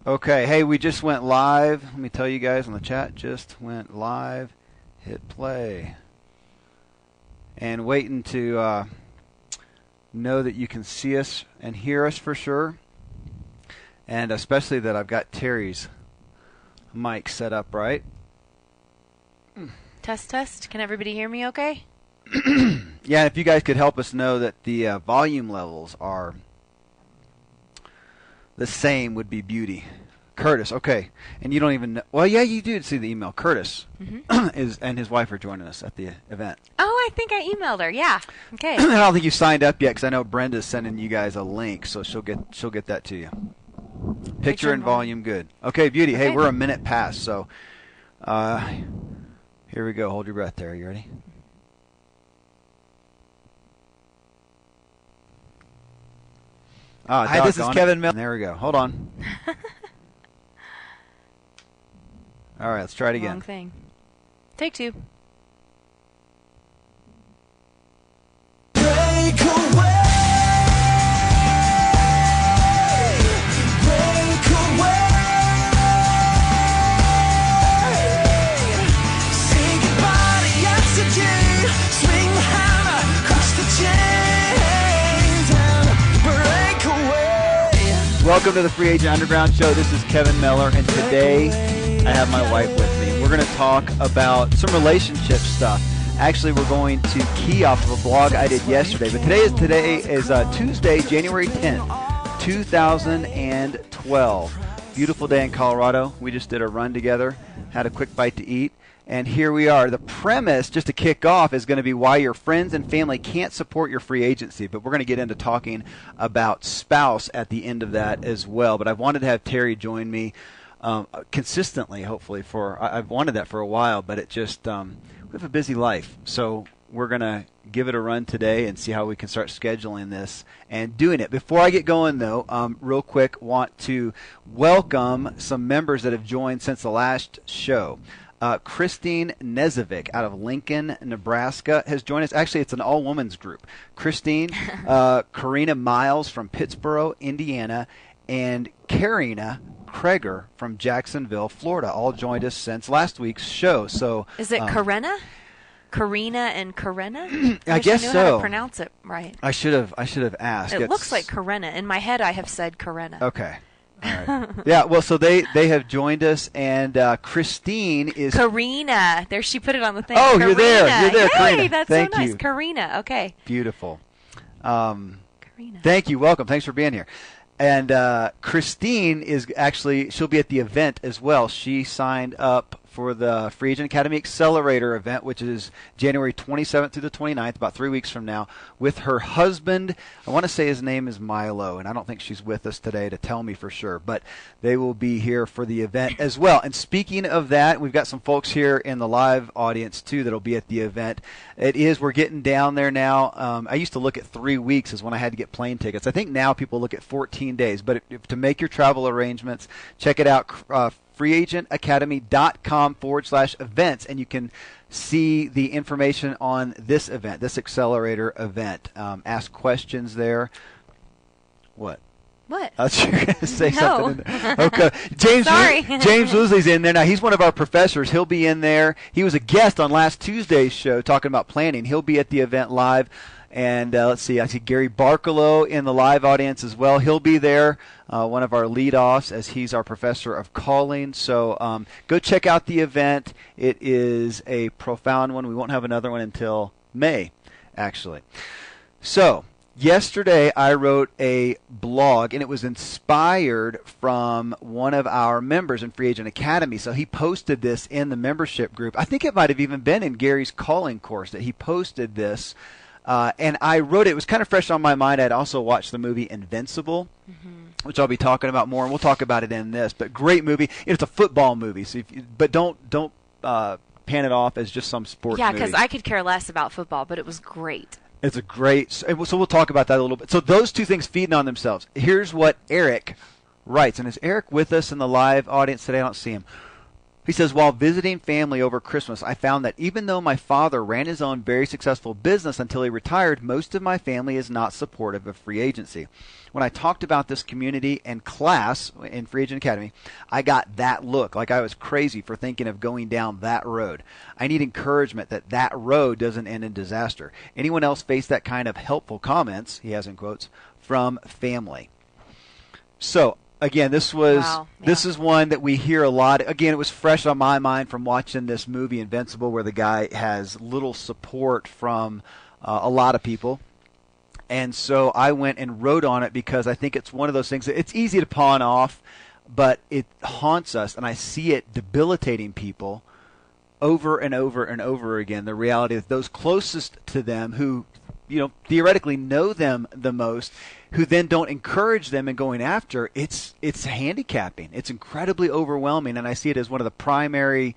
Okay, hey, we just went live. Let me tell you guys on the chat, just went live. Hit play. And waiting to know that you can see us and hear us for sure. And especially that I've got Teri's mic set up right. Test, test. Can everybody hear me okay? Yeah, if you guys could help us know that the volume levels are the same would be beauty. Curtis, okay. And you don't even know. Well, yeah, you do see the email. Curtis and his wife are joining us at the event. Oh, I think I emailed her. Yeah. Okay. I don't think you signed up yet because I know Brenda's sending you guys a link, so she'll get that to you. Picture and volume good. Okay, beauty. Okay. Hey, we're a minute past, so here we go. Hold your breath there. You ready? Hi, this is Kevin Miller. There we go. Hold on. All right, let's try it again. Wrong thing. Take two. Break away. Break away. Say goodbye to yesterday. Swing the hammer, crush the chains and break away. Welcome to the Free Agent Underground Show. This is Kevin Miller, and today I have my wife with me. We're going to talk about some relationship stuff. Actually, we're going to key off of a blog I did yesterday. But today is Tuesday, January 10th, 2012. Beautiful day in Colorado. We just did a run together, had a quick bite to eat, and here we are. The premise, just to kick off, is going to be why your friends and family can't support your free agency. But we're going to get into talking about spouse at the end of that as well. But I wanted to have Teri join me consistently, hopefully. I've wanted that for a while, but it just we have a busy life, so we're gonna give it a run today and see how we can start scheduling this and doing it. Before I get going, though, real quick, want to welcome some members that have joined since the last show. Christine Nezovic out of Lincoln, Nebraska has joined us. Actually, it's an all-women's group. Christine, Karina Miles from Pittsburgh, Indiana, and Karina Kreger from Jacksonville, Florida, all joined us since last week's show. So is it Karina? Karina and Karina? I guess so. How to pronounce it right. I should have asked. It looks like Karina. In my head, I have said Karina. Okay. All right. Yeah. Well, so they have joined us, and Christine is Karina. There, she put it on the thing. Oh, Karina. you're there. You're there, Hey, Karina. that's Thank so nice. you. Karina. Okay. Beautiful. Karina. Thank you. Welcome. Thanks for being here. And Christine she'll be at the event as well. She signed up for the Free Agent Academy Accelerator event, which is January 27th through the 29th, about 3 weeks from now, with her husband. I want to say his name is Milo, and I don't think she's with us today to tell me for sure, but they will be here for the event as well. And speaking of that, we've got some folks here in the live audience, too, that will be at the event. We're getting down there now. I used to look at 3 weeks is when I had to get plane tickets. I think now people look at 14 days, but to make your travel arrangements, check it out, freeagentacademy.com/events, and you can see the information on this event, this accelerator event. Ask questions there. What? What? I thought you were going to say No. something. Okay. James Woosley's in there. Now, he's one of our professors. He'll be in there. He was a guest on last Tuesday's show talking about planning. He'll be at the event live. And let's see, I see Gary Barkalow in the live audience as well. He'll be there, one of our lead-offs, as he's our professor of calling. So go check out the event. It is a profound one. We won't have another one until May, actually. So yesterday I wrote a blog, and it was inspired from one of our members in Free Agent Academy. So he posted this in the membership group. I think it might have even been in Gary's calling course that he posted this. And I wrote it. It was kind of fresh on my mind. I'd also watched the movie Invincible, which I'll be talking about more, and we'll talk about it in this. But great movie. It's a football movie, so but don't pan it off as just some sports movie. Yeah, because I could care less about football, but it was great. It's a great. So we'll talk about that a little bit. So those two things feeding on themselves. Here's what Eric writes, and is Eric with us in the live audience today? I don't see him. He says, while visiting family over Christmas, I found that even though my father ran his own very successful business until he retired, most of my family is not supportive of free agency. When I talked about this community and class in Free Agent Academy, I got that look, like I was crazy for thinking of going down that road. I need encouragement that that road doesn't end in disaster. Anyone else face that kind of helpful comments, he has in quotes, from family? So, again, this is one that we hear a lot. Again, it was fresh on my mind from watching this movie Invincible, where the guy has little support from a lot of people. And so I went and wrote on it because I think it's one of those things that it's easy to pawn off, but it haunts us, and I see it debilitating people over and over and over again. The reality that those closest to them, who theoretically know them the most, who then don't encourage them in going after, it's handicapping. It's incredibly overwhelming, and I see it as one of the primary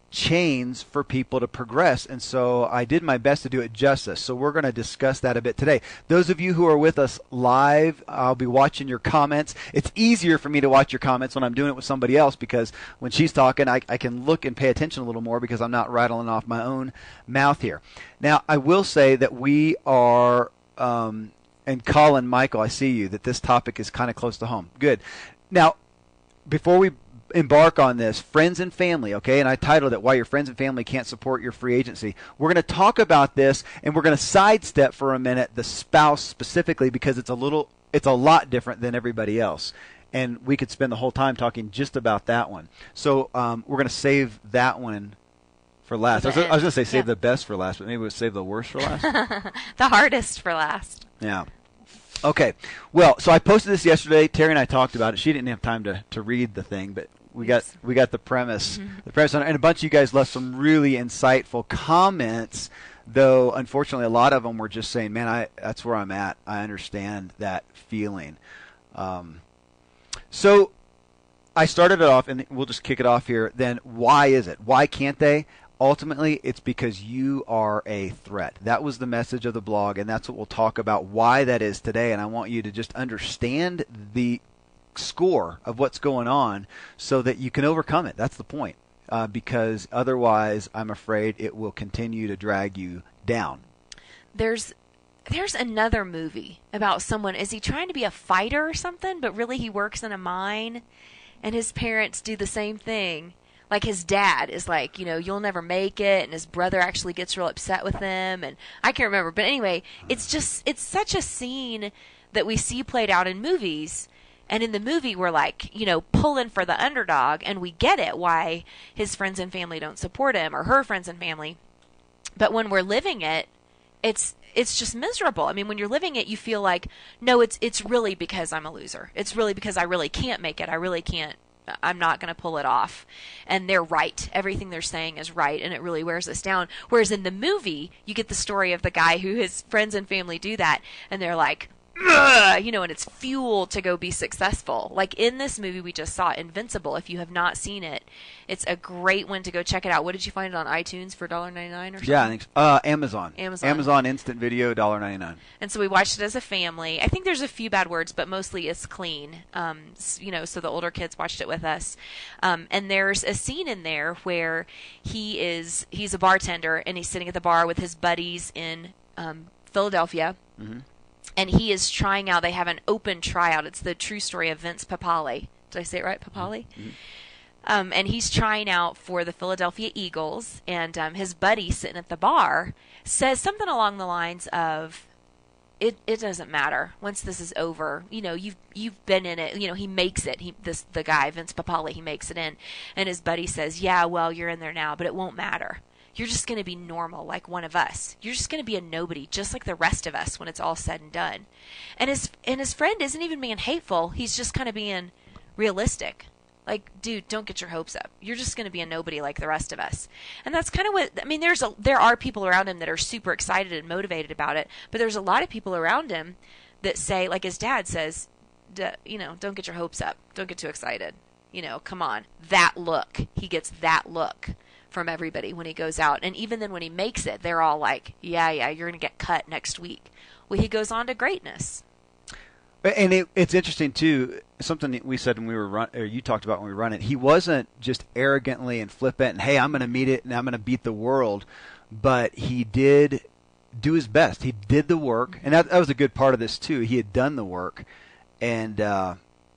chains for people to progress. And so I did my best to do it justice. So we're going to discuss that a bit today. Those of you who are with us live, I'll be watching your comments. It's easier for me to watch your comments when I'm doing it with somebody else, because when she's talking, I can look and pay attention a little more because I'm not rattling off my own mouth here. Now, I will say that we are, and Colin, Michael, I see you, that this topic is kind of close to home. Good. Now, before we embark on this, friends and family, okay, and I titled it, Why Your Friends and Family Can't Support Your Free Agency. We're going to talk about this, and we're going to sidestep for a minute the spouse specifically, because it's a lot different than everybody else. And we could spend the whole time talking just about that one. So we're going to save that one for last. I was going to say save the best for last, but maybe we'll save the worst for last. The hardest for last. Yeah. Okay. Well, so I posted this yesterday. Teri and I talked about it. She didn't have time to read the thing, but we got the premise. Mm-hmm. The premise on it, and a bunch of you guys left some really insightful comments, though unfortunately a lot of them were just saying, man, that's where I'm at. I understand that feeling. So I started it off, and we'll just kick it off here. Then why is it? Why can't they? Ultimately, it's because you are a threat. That was the message of the blog, and that's what we'll talk about, why that is today. And I want you to just understand the score of what's going on so that you can overcome it. That's the point. Because otherwise, I'm afraid it will continue to drag you down. There's another movie about someone, is he trying to be a fighter or something, but really he works in a mine, and his parents do the same thing. Like his dad is like, you'll never make it, and his brother actually gets real upset with him, and I can't remember. But anyway, it's such a scene that we see played out in movies, and in the movie we're like, pulling for the underdog, and we get it, why his friends and family don't support him, or her friends and family. But when we're living it, it's just miserable. I mean, when you're living it, you feel like, no, it's really because I'm a loser. It's really because I really can't make it. I really can't. I'm not going to pull it off. And they're right. Everything they're saying is right, and it really wears us down. Whereas in the movie, you get the story of the guy who his friends and family do that, and they're like, and it's fuel to go be successful. Like in this movie we just saw, Invincible, if you have not seen it, it's a great one to go check it out. What did you find it on iTunes for $1.99 or something? Yeah, I think so. Amazon Instant Video, $1.99. And so we watched it as a family. I think there's a few bad words, but mostly it's clean. So the older kids watched it with us. And there's a scene in there where he's a bartender, and he's sitting at the bar with his buddies in Philadelphia. Mm-hmm. And he is trying out, they have an open tryout. It's the true story of Vince Papale. Did I say it right, Papale? Mm-hmm. And he's trying out for the Philadelphia Eagles, and his buddy sitting at the bar says something along the lines of, it doesn't matter. Once this is over, you've been in it. He makes it. The guy, Vince Papale, he makes it in. And his buddy says, yeah, well, you're in there now, but it won't matter. You're just going to be normal, like one of us. You're just going to be a nobody, just like the rest of us when it's all said and done. And his friend isn't even being hateful. He's just kind of being realistic. Like, dude, don't get your hopes up. You're just going to be a nobody like the rest of us. And that's kind of what, I mean, there are people around him that are super excited and motivated about it, but there's a lot of people around him that say, like his dad says, don't get your hopes up. Don't get too excited. Come on. That look. He gets that look from everybody when he goes out. And even then when he makes it, they're all like, yeah, you're going to get cut next week. Well, he goes on to greatness. And it's interesting, too. something that we said when we were or you talked about when we were running. He wasn't just arrogantly and flippant and, hey, I'm going to meet it and I'm going to beat the world, but he did do his best. He did the work, and that was a good part of this too. He had done the work, and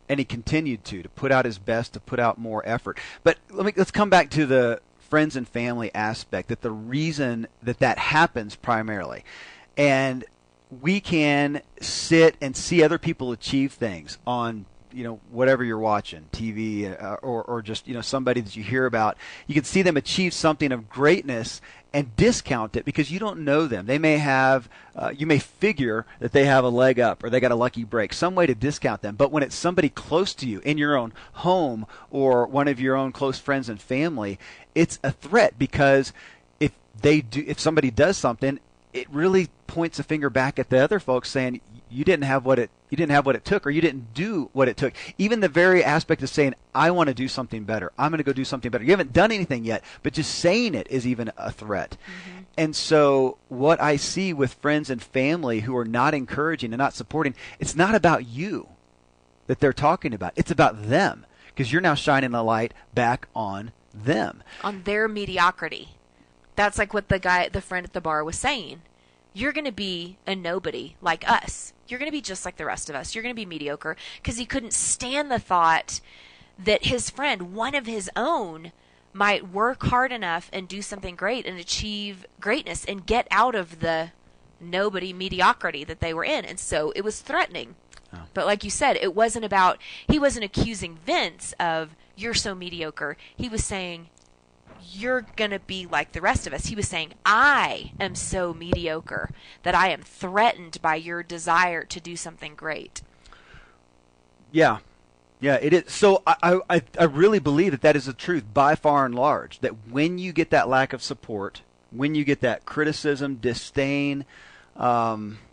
he continued to put out his best, to put out more effort. But let's come back to the friends and family aspect, that the reason that happens primarily. And we can sit and see other people achieve things on, whatever you're watching, TV or just, somebody that you hear about. You can see them achieve something of greatness and discount it because you don't know them. They may have, you may figure that they have a leg up or they got a lucky break, some way to discount them. But when it's somebody close to you in your own home or one of your own close friends and family, it's a threat, because if somebody does something, it really points a finger back at the other folks saying, you didn't have what it took, or you didn't do what it took. Even the very aspect of saying, I want to do something better, I'm going to go do something better. You haven't done anything yet, but just saying it is even a threat. Mm-hmm. And so what I see with friends and family who are not encouraging and not supporting, it's not about you that they're talking about. It's about them, because you're now shining a light back on them. On their mediocrity. That's like what the friend at the bar was saying. You're going to be a nobody like us. You're going to be just like the rest of us. You're going to be mediocre, because he couldn't stand the thought that his friend, one of his own, might work hard enough and do something great and achieve greatness and get out of the nobody mediocrity that they were in. And so it was threatening. Oh. But like you said, he wasn't accusing Vince of, you're so mediocre. He was saying, you're going to be like the rest of us. He was saying, I am so mediocre that I am threatened by your desire to do something great. Yeah, it is. So I really believe that is the truth by far and large, that when you get that lack of support, when you get that criticism, disdain,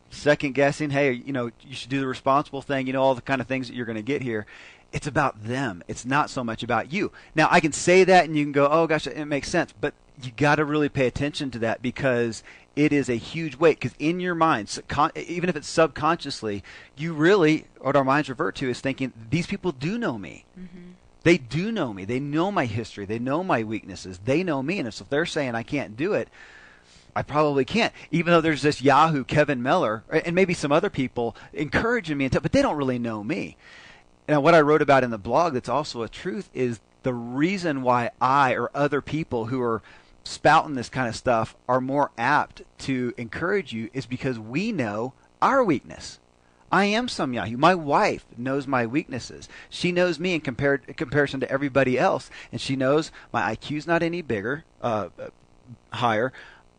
second guessing, hey, you should do the responsible thing, all the kind of things that you're going to get here, it's about them. It's not so much about you. Now, I can say that and you can go, oh gosh, it makes sense. But you got to really pay attention to that, because it is a huge weight. Because in your mind, even if it's subconsciously, you really, what our minds revert to is thinking, these people do know me. Mm-hmm. They do know me. They know my history. They know my weaknesses. They know me. And so if they're saying I can't do it, I probably can't. Even though there's this Yahoo Kevin Miller and maybe some other people encouraging me, but they don't really know me. Now, what I wrote about in the blog that's also a truth is the reason why I or other people who are spouting this kind of stuff are more apt to encourage you is because we know our weakness. I am some Yahoo. My wife knows my weaknesses. She knows me in comparison to everybody else, and she knows my IQ's not any bigger, higher.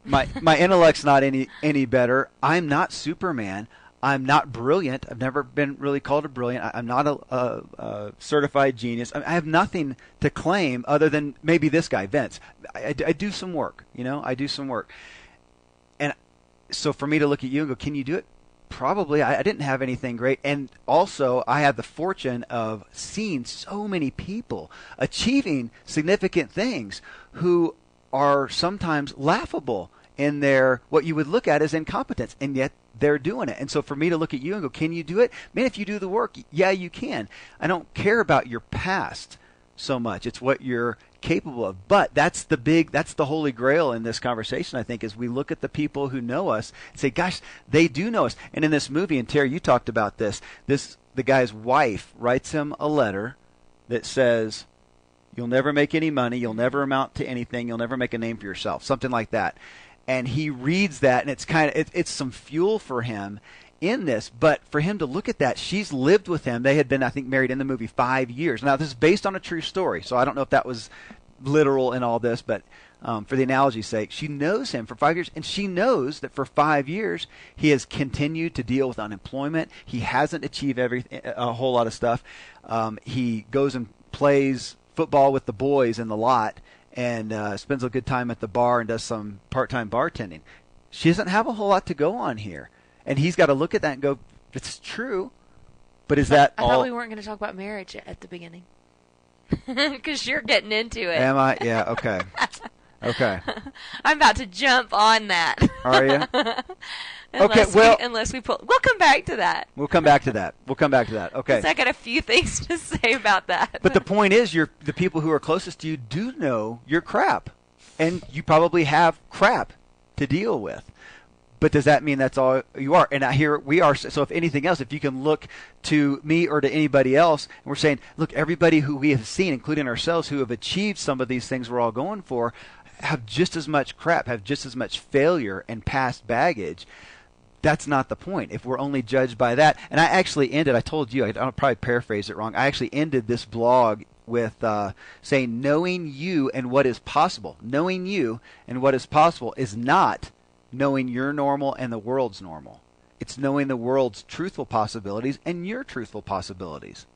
My intellect's not any better. I'm not Superman. I'm not brilliant. I've never been really called a brilliant. I'm not a certified genius. I have nothing to claim other than maybe this guy, Vince. I do some work, I do some work. And so for me to look at you and go, can you do it? Probably. I didn't have anything great. And also, I had the fortune of seeing so many people achieving significant things who are sometimes laughable in their, what you would look at as incompetence, and yet they're doing it. And so for me to look at you and go, can you do it? Man, if you do the work, yeah, you can. I don't care about your past so much. It's what you're capable of. But that's the holy grail in this conversation, I think, is we look at the people who know us and say, gosh, they do know us. And in this movie, and Teri, you talked about this, the guy's wife writes him a letter that says, you'll never make any money, you'll never amount to anything, you'll never make a name for yourself, something like that. And he reads that, and it's it's some fuel for him in this. But for him to look at that, she's lived with him. They had been, I think, married in the movie 5 years. Now, this is based on a true story, so I don't know if that was literal in all this, but for the analogy's sake, she knows him for 5 years, and she knows that for 5 years he has continued to deal with unemployment. He hasn't achieved a whole lot of stuff. He goes and plays football with the boys in the lot, and spends a good time at the bar and does some part-time bartending. She doesn't have a whole lot to go on here. And he's got to look at that and go, it's true, but is that all? I thought we weren't going to talk about marriage at the beginning. Because you're getting into it. Am I? Yeah, okay. Okay. I'm about to jump on that. Are you? Unless we pull. We'll come back to that. We'll come back to that. Okay. 'Cause I got a few things to say about that. But the point is, the people who are closest to you do know your crap. And you probably have crap to deal with. But does that mean that's all you are? And here we are. So if anything else, if you can look to me or to anybody else, and we're saying, look, everybody who we have seen, including ourselves, who have achieved some of these things we're all going for, have just as much crap, have just as much failure and past baggage. That's not the point. If we're only judged by that. And I actually ended, I told you, I'll probably paraphrase it wrong. I actually ended this blog with saying, knowing you and what is possible. Knowing you and what is possible is not knowing you're normal and the world's normal. It's knowing the world's truthful possibilities and your truthful possibilities.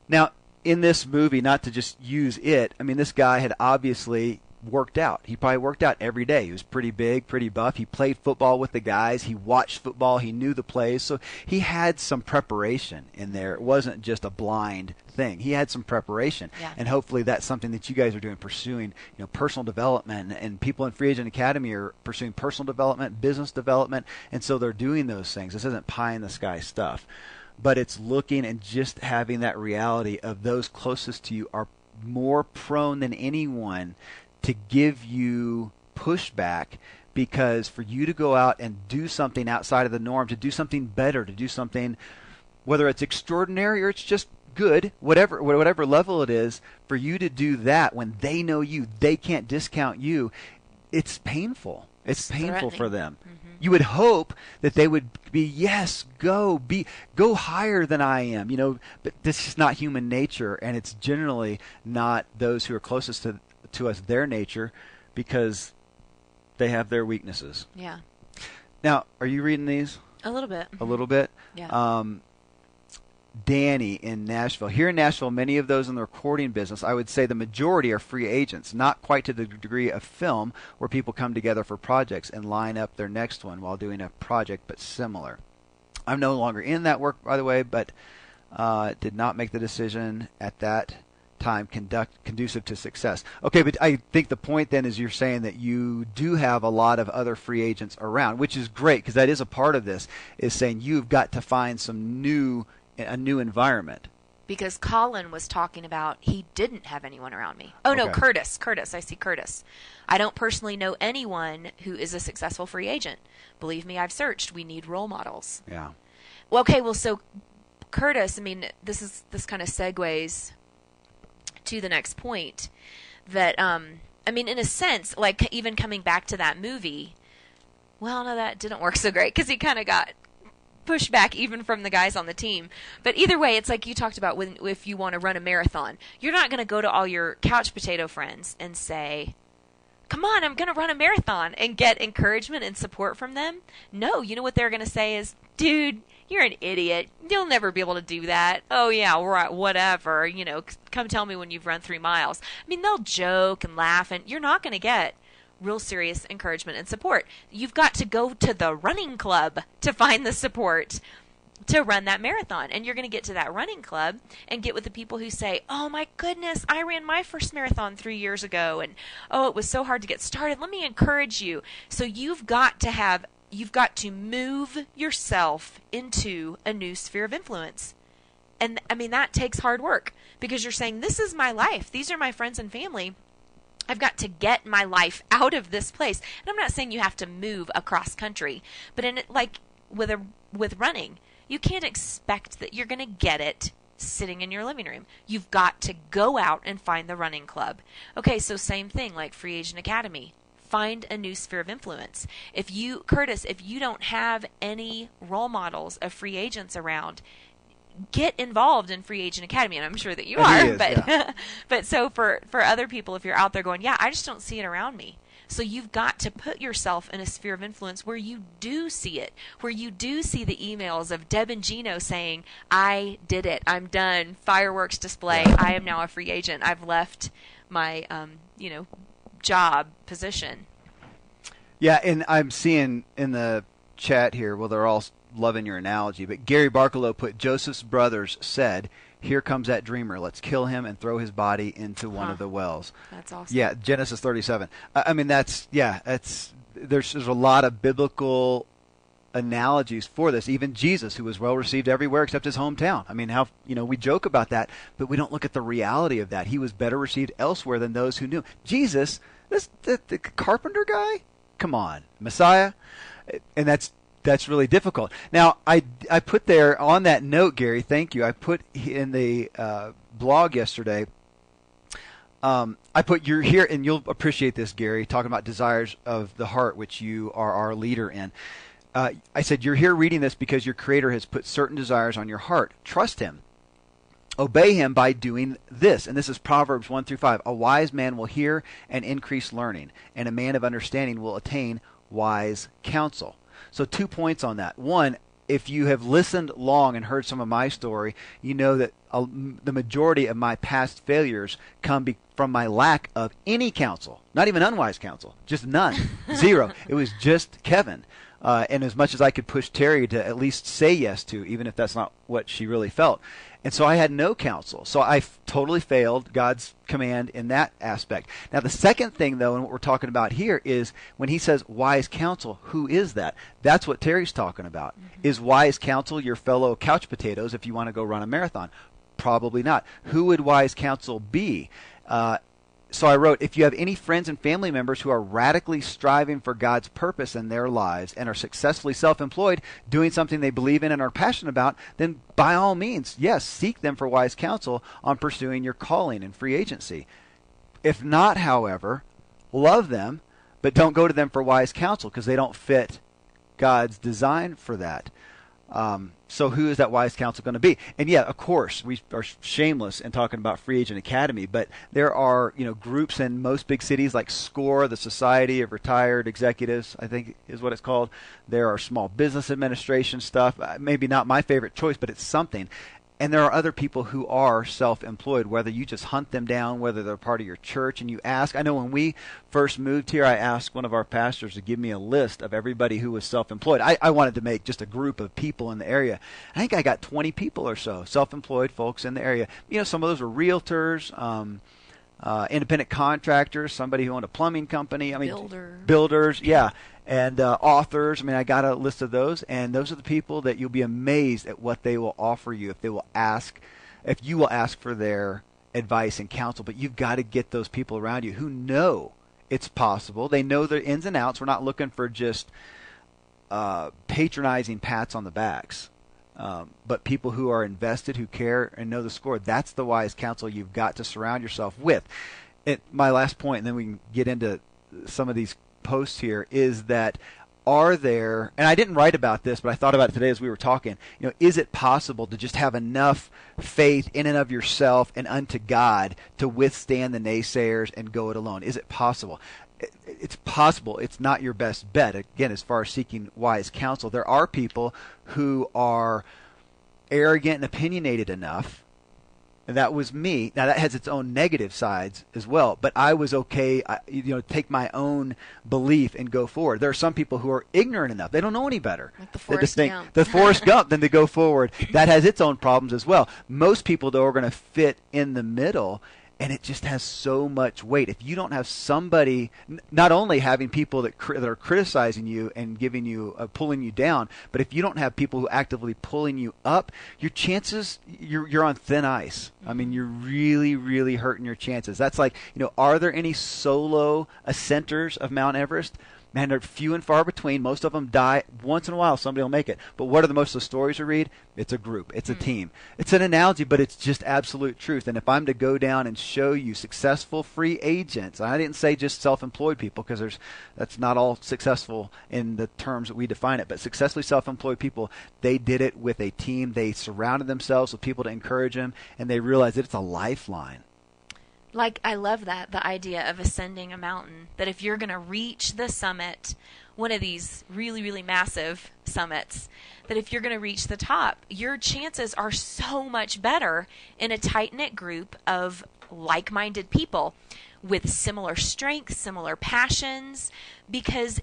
Now, in this movie, not to just use it, I mean, this guy had obviously worked out. He probably worked out every day. He was pretty big, pretty buff. He played football with the guys. He watched football. He knew the plays. So he had some preparation in there. It wasn't just a blind thing. He had some preparation. Yeah. And hopefully that's something that you guys are doing, pursuing, personal development. And people in Free Agent Academy are pursuing personal development, business development. And so they're doing those things. This isn't pie in the sky stuff. But it's looking and just having that reality of those closest to you are more prone than anyone to give you pushback, because for you to go out and do something outside of the norm, to do something better, to do something, whether it's extraordinary or it's just good, whatever level it is, for you to do that when they know you, they can't discount you, it's painful. It's painful for them. Mm-hmm. You would hope that they would be, yes, go higher than I am, but this is not human nature, and it's generally not those who are closest to us, their nature, because they have their weaknesses. Yeah. Now, are you reading these? A little bit. A little bit? Yeah. Danny in Nashville. Here in Nashville, many of those in the recording business, I would say the majority are free agents, not quite to the degree of film where people come together for projects and line up their next one while doing a project, but similar. I'm no longer in that work, by the way, but did not make the decision at that time conducive to success. Okay, but I think the point then is you're saying that you do have a lot of other free agents around, which is great, because that is a part of this, is saying you've got to find a new environment. Because Colin was talking about he didn't have anyone around me. Oh, no, Curtis. I see Curtis. I don't personally know anyone who is a successful free agent. Believe me, I've searched. We need role models. Yeah. Well, okay, so Curtis, I mean, this kind of segues to the next point, that I mean, in a sense, like even coming back to that movie, well, no, that didn't work so great, because he kind of got pushed back even from the guys on the team. But either way, it's like you talked about, if you want to run a marathon, you're not going to go to all your couch potato friends and say, come on, I'm going to run a marathon, and get encouragement and support from them. No, you know what they're going to say is, dude, you're an idiot. You'll never be able to do that. Oh, yeah, right, whatever. Come tell me when you've run 3 miles. I mean, they'll joke and laugh, and you're not going to get real serious encouragement and support. You've got to go to the running club to find the support to run that marathon. And you're going to get to that running club and get with the people who say, oh my goodness, I ran my first marathon 3 years ago, and oh, it was so hard to get started. Let me encourage you. So you've got to move yourself into a new sphere of influence. And I mean, that takes hard work, because you're saying, this is my life. These are my friends and family. I've got to get my life out of this place. And I'm not saying you have to move across country, but with running, you can't expect that you're going to get it sitting in your living room. You've got to go out and find the running club. Okay, so same thing like Free Agent Academy. Find a new sphere of influence. Curtis, if you don't have any role models of free agents around, get involved in Free Agent Academy, and I'm sure that you are. But so for other people, if you're out there going, yeah, I just don't see it around me. So you've got to put yourself in a sphere of influence where you do see it, where you do see the emails of Deb and Gino saying, I did it, I'm done, fireworks display, I am now a free agent, I've left my job position. Yeah, and I'm seeing in the chat here, well, they're all loving your analogy, but Gary Barkalow put, Joseph's brothers said, here comes that dreamer. Let's kill him and throw his body into one of the wells. That's awesome. Yeah, Genesis 37. I mean, there's a lot of biblical analogies for this. Even Jesus, who was well received everywhere except his hometown. I mean, we joke about that, but we don't look at the reality of that. He was better received elsewhere than those who knew. Jesus, the carpenter guy, come on, Messiah, and that's really difficult. Now, I put there on that note, Gary, thank you. I put in the blog yesterday. I put, you're here, and you'll appreciate this, Gary, talking about desires of the heart, which you are our leader in. I said, you're here reading this because your Creator has put certain desires on your heart. Trust Him. Obey Him by doing this. And this is Proverbs 1-5. A wise man will hear and increase learning, and a man of understanding will attain wise counsel. So 2 points on that. One, if you have listened long and heard some of my story, you know that the majority of my past failures come from my lack of any counsel. Not even unwise counsel. Just none. Zero. It was just Kevin. And as much as I could push Teri to at least say yes to, even if that's not what she really felt. And so I had no counsel. So I totally failed God's command in that aspect. Now, the second thing, though, and what we're talking about here is when he says wise counsel, who is that? That's what Teri's talking about. Mm-hmm. Is wise counsel your fellow couch potatoes if you want to go run a marathon? Probably not. Who would wise counsel be? So I wrote, if you have any friends and family members who are radically striving for God's purpose in their lives and are successfully self-employed, doing something they believe in and are passionate about, then by all means, yes, seek them for wise counsel on pursuing your calling and free agency. If not, however, love them, but don't go to them for wise counsel because they don't fit God's design for that. So who is that wise counsel going to be? And yeah, of course, we are shameless in talking about Free Agent Academy, but there are, groups in most big cities like SCORE, the Society of Retired Executives, I think is what it's called. There are small business administration stuff. Maybe not my favorite choice, but it's something. And there are other people who are self-employed, whether you just hunt them down, whether they're part of your church, and you ask. I know when we first moved here, I asked one of our pastors to give me a list of everybody who was self-employed. I wanted to make just a group of people in the area. I think I got 20 people or so, self-employed folks in the area. Some of those were realtors, independent contractors, somebody who owned a plumbing company. Builders, yeah. And authors. I got a list of those, and those are the people that you'll be amazed at what they will offer you if you will ask for their advice and counsel. But you've got to get those people around you who know it's possible. They know the ins and outs. We're not looking for just patronizing pats on the backs, but people who are invested, who care, and know the score. That's the wise counsel you've got to surround yourself with. My last point, and then we can get into some of these posts here, is that are there, and I didn't write about this, but I thought about it today as we were talking, is it possible to just have enough faith in and of yourself and unto God to withstand the naysayers and go it alone? Is it possible? It's possible. It's not your best bet. Again, as far as seeking wise counsel, there are people who are arrogant and opinionated enough. And that was me. Now that has its own negative sides as well, but I was okay, take my own belief and go forward. There are some people who are ignorant enough. They don't know any better. Like the Forrest Gump. The Forrest Gump, then to go forward. That has its own problems as well. Most people, though, are going to fit in the middle, and it just has so much weight. If you don't have somebody, not only having people that are criticizing you and giving you, pulling you down, but if you don't have people who actively pulling you up, your chances, you're on thin ice. You're really, really hurting your chances. That's like, are there any solo ascenters of Mount Everest? Man, they're few and far between. Most of them die. Once in a while, somebody will make it. But what are the most of the stories we read? It's a group. It's a team. It's an analogy, but it's just absolute truth. And if I'm to go down and show you successful free agents, I didn't say just self-employed people because that's not all successful in the terms that we define it, but successfully self-employed people, they did it with a team. They surrounded themselves with people to encourage them, and they realized that it's a lifeline. I love that, the idea of ascending a mountain, that if you're going to reach the summit, one of these really, really massive summits, that if you're going to reach the top, your chances are so much better in a tight-knit group of like-minded people with similar strengths, similar passions, because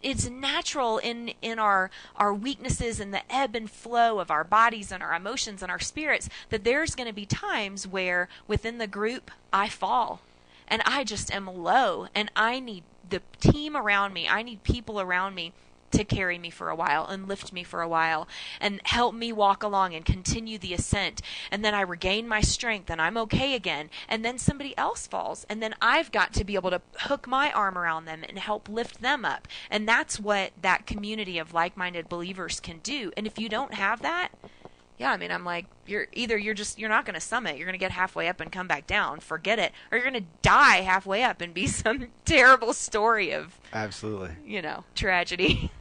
it's natural in our weaknesses and the ebb and flow of our bodies and our emotions and our spirits that there's going to be times where within the group I fall and I just am low and I need the team around me. I need people around me to carry me for a while and lift me for a while and help me walk along and continue the ascent. And then I regain my strength and I'm okay again. And then somebody else falls. And then I've got to be able to hook my arm around them and help lift them up. And that's what that community of like-minded believers can do. And if you don't have that, yeah, I mean, I'm like, you're not going to summit. You're going to get halfway up and come back down. Forget it. Or you're going to die halfway up and be some terrible story of, absolutely, tragedy.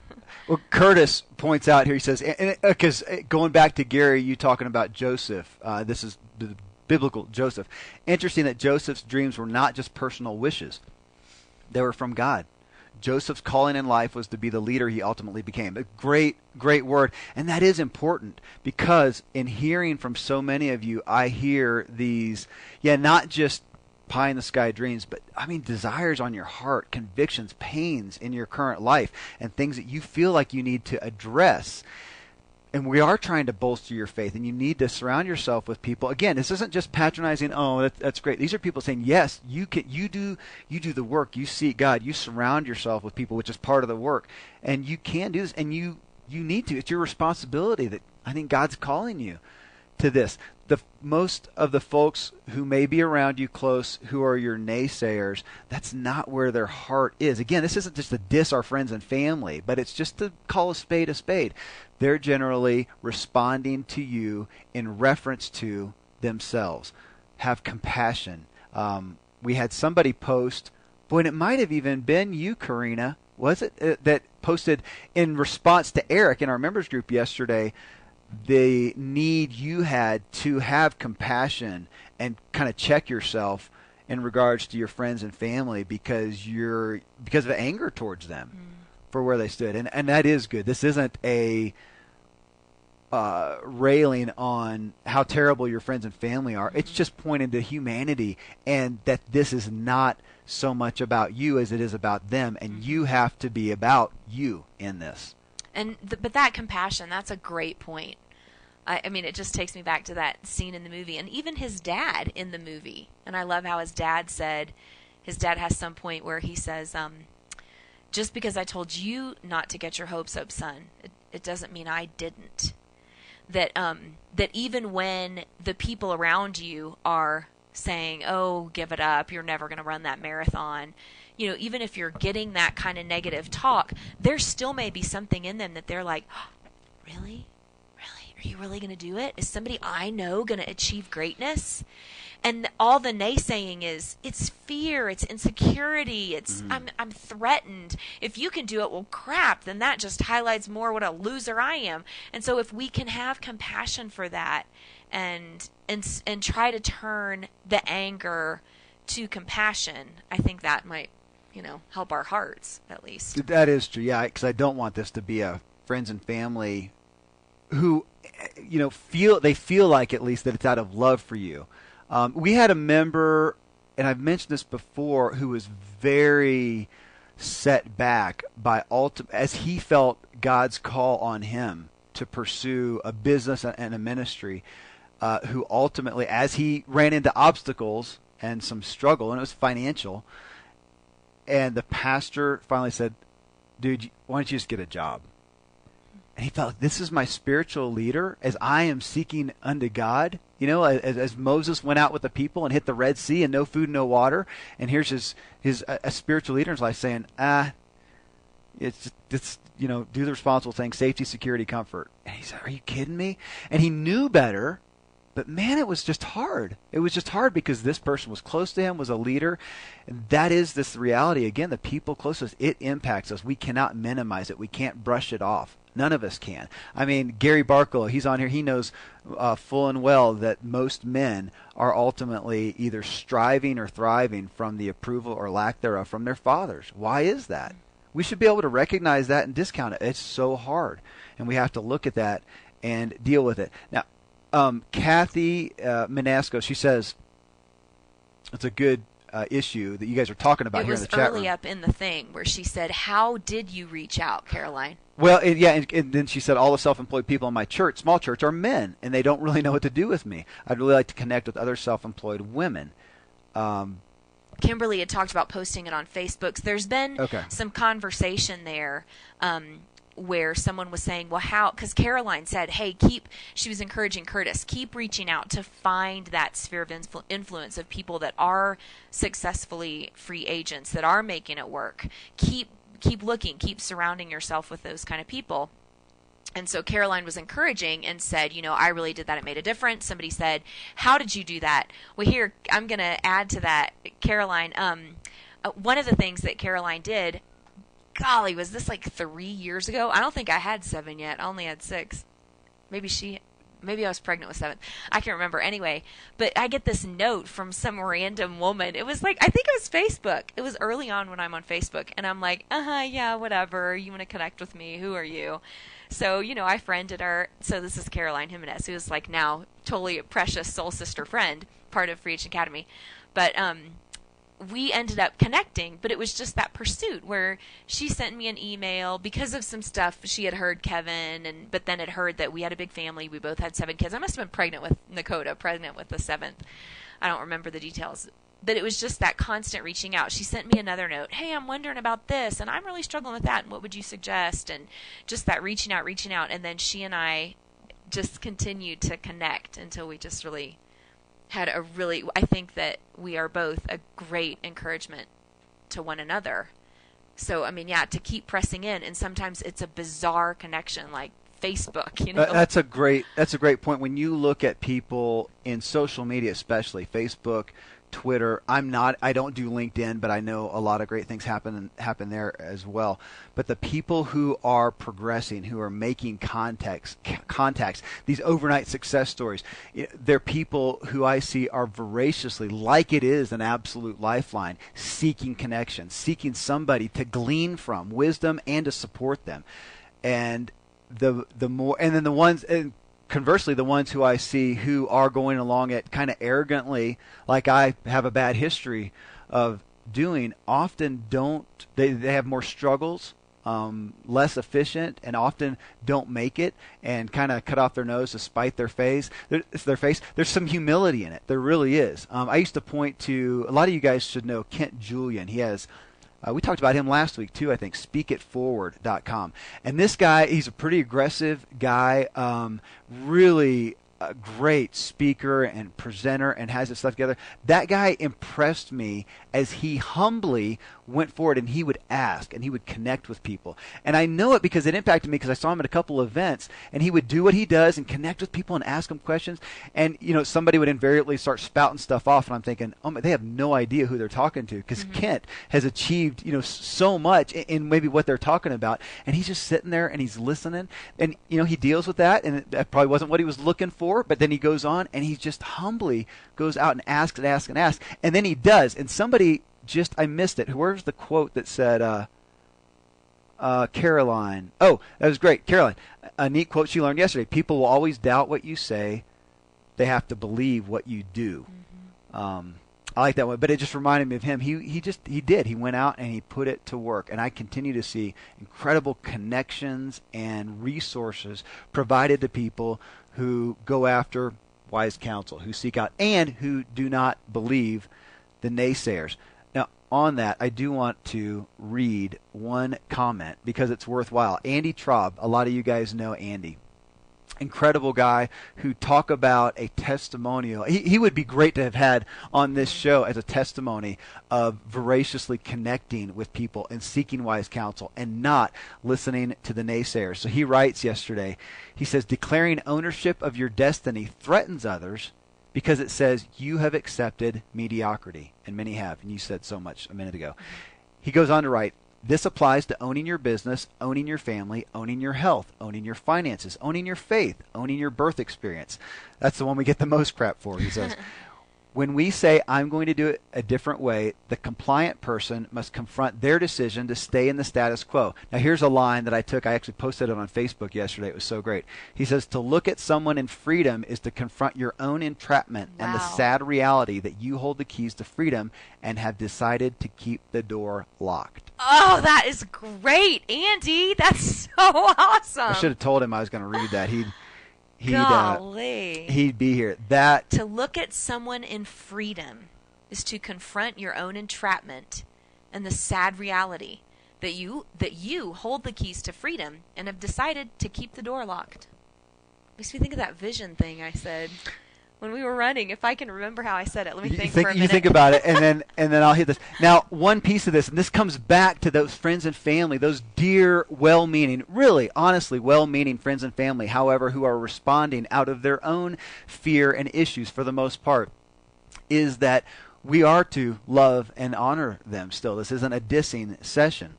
Well, Curtis points out here, he says, because going back to Gary, you talking about Joseph, this is the biblical Joseph. Interesting that Joseph's dreams were not just personal wishes. They were from God. Joseph's calling in life was to be the leader he ultimately became. A great, great word. And that is important because in hearing from so many of you, I hear these, not just pie in the sky dreams, but I mean desires on your heart, convictions, pains in your current life, and things that you feel like you need to address. And we are trying to bolster your faith, and you need to surround yourself with people. Again, this isn't just patronizing. Oh, that's great. These are people saying, yes, you do the work. You seek God. You surround yourself with people, which is part of the work, and you can do this. And you need to. It's your responsibility. That I think God's calling you to this. Most of the folks who may be around you close, who are your naysayers, that's not where their heart is. Again, this isn't just to diss our friends and family, but it's just to call a spade a spade. They're generally responding to you in reference to themselves. Have compassion. We had somebody post, boy, and it might have even been you, Karina, was it, that posted in response to Eric in our members group yesterday, the need you had to have compassion and kind of check yourself in regards to your friends and family because of anger towards them for where they stood. And that is good. This isn't a railing on how terrible your friends and family are. It's just pointing to humanity and that this is not so much about you as it is about them, and you have to be about you in this. But that compassion, that's a great point. I mean, it just takes me back to that scene in the movie, and even his dad in the movie. And I love how his dad has some point where he says, just because I told you not to get your hopes up, son, it doesn't mean I didn't. That even when the people around you are saying, oh, give it up, you're never going to run that marathon, even if you're getting that kind of negative talk, there still may be something in them that they're like, oh, really? Are you really going to do it? Is somebody I know going to achieve greatness? And all the naysaying is, it's fear, it's insecurity, it's I'm threatened. If you can do it, well, crap, then that just highlights more what a loser I am. And so if we can have compassion for that and try to turn the anger to compassion, I think that might, help our hearts at least. That is true, yeah, because I don't want this to be a friends and family who, feel like at least that it's out of love for you. We had a member, and I've mentioned this before, who was very set back by as he felt God's call on him to pursue a business and a ministry, who ultimately, as he ran into obstacles and some struggle, and it was financial, and the pastor finally said, dude, why don't you just get a job? And he felt, this is my spiritual leader as I am seeking unto God. As Moses went out with the people and hit the Red Sea and no food, no water. And here's his spiritual leader in his life saying, it's do the responsible thing, safety, security, comfort. And he said, are you kidding me? And he knew better, but man, it was just hard. It was just hard because this person was close to him, was a leader. And that is this reality. Again, the people close to us, it impacts us. We cannot minimize it. We can't brush it off. None of us can. I mean, Gary Barklow, he's on here. He knows full and well that most men are ultimately either striving or thriving from the approval or lack thereof from their fathers. Why is that? We should be able to recognize that and discount it. It's so hard, and we have to look at that and deal with it. Now, Kathy Manasco, she says, it's a good issue that you guys are talking about here in the chat room. It was early up in the thing where she said, "How did you reach out, Caroline?" Well, and then she said, all the self-employed people in my church, small church, are men, and they don't really know what to do with me. I'd really like to connect with other self-employed women. Kimberly had talked about posting it on Facebook. There's been some conversation there where someone was saying, well, how, because Caroline said, hey, she was encouraging Curtis, keep reaching out to find that sphere of influence of people that are successfully free agents, that are making it work. Keep looking, keep surrounding yourself with those kind of people. And so Caroline was encouraging and said, I really did that. It made a difference. Somebody said, how did you do that? Well, here, I'm going to add to that, Caroline. One of the things that Caroline did, golly, was this like 3 years ago? I don't think I had 7 yet. I only had 6. Maybe I was pregnant with 7. I can't remember. Anyway, but I get this note from some random woman. It was like, I think it was Facebook. It was early on when I'm on Facebook. And I'm like, yeah, whatever. You want to connect with me? Who are you? So, I friended her. So this is Caroline Jimenez, who is like now totally a precious soul sister friend, part of Free Agent Academy. But we ended up connecting, but it was just that pursuit where she sent me an email because of some stuff she had heard Kevin, but then had heard that we had a big family. We both had 7 kids. I must have been pregnant with Nakota, pregnant with the 7th. I don't remember the details. But it was just that constant reaching out. She sent me another note. Hey, I'm wondering about this, and I'm really struggling with that, and what would you suggest? And just that reaching out. And then she and I just continued to connect until we just really had I think that we are both a great encouragement to one another. So, to keep pressing in, and sometimes it's a bizarre connection like Facebook, That's a great point. When you look at people in social media, especially Facebook, Twitter, I don't do LinkedIn, but I know a lot of great things happen there as well. But the people who are progressing, who are making contacts, these overnight success stories, they're people who I see are voraciously, like it is an absolute lifeline, seeking connection, seeking somebody to glean from, wisdom, and to support them. And the more, and then the ones, and conversely, the ones who I see who are going along it kind of arrogantly, like I have a bad history of doing, often don't, they have more struggles, less efficient, and often don't make it, and kind of cut off their nose to spite their face. There's some humility in it. There really is. I used to point to, a lot of you guys should know Kent Julian. He has, we talked about him last week too, I think, speakitforward.com. And this guy, he's a pretty aggressive guy, really a great speaker and presenter, and has his stuff together. That guy impressed me as he humbly went forward, and he would ask, and he would connect with people. And I know it because it impacted me, because I saw him at a couple of events, and he would do what he does and connect with people and ask them questions. And, somebody would invariably start spouting stuff off, and I'm thinking, oh, they have no idea who they're talking to, because Kent has achieved, so much in maybe what they're talking about. And he's just sitting there, and he's listening, and, he deals with that, and that probably wasn't what he was looking for. But then he goes on, and he just humbly goes out and asks and asks and asks. And then he does. And somebody I missed it. Where's the quote that said, Caroline? Oh, that was great. Caroline, a neat quote she learned yesterday. People will always doubt what you say. They have to believe what you do. I like that one. But it just reminded me of him. He did. He went out and he put it to work. And I continue to see incredible connections and resources provided to people who go after wise counsel, who seek out, and who do not believe the naysayers. Now, on that, I do want to read one comment because it's worthwhile. Andy Traub, a lot of you guys know Andy. Incredible guy who talk about a testimonial. He would be great to have had on this show as a testimony of voraciously connecting with people and seeking wise counsel and not listening to the naysayers. So he writes yesterday, he says, declaring ownership of your destiny threatens others because it says you have accepted mediocrity, and many have, and you said so much a minute ago. He goes on to write, this applies to owning your business, owning your family, owning your health, owning your finances, owning your faith, owning your birth experience. That's the one we get the most crap for, he says. When we say, I'm going to do it a different way, the compliant person must confront their decision to stay in the status quo. Now, here's a line that I took. I actually posted it on Facebook yesterday. It was so great. He says, to look at someone in freedom is to confront your own entrapment and the sad reality that you hold the keys to freedom and have decided to keep the door locked. Oh, that is great, Andy. That's so awesome. I should have told him I was going to read that. He'd be here. That to look at someone in freedom is to confront your own entrapment and the sad reality that you hold the keys to freedom and have decided to keep the door locked. Makes me think of that vision thing I said when we were running. If I can remember how I said it, let me think for a minute. You think about it, and then I'll hit this. Now, one piece of this, and this comes back to those friends and family, those dear, well-meaning, really, honestly, well-meaning friends and family, however, who are responding out of their own fear and issues for the most part, is that we are to love and honor them still. This isn't a dissing session.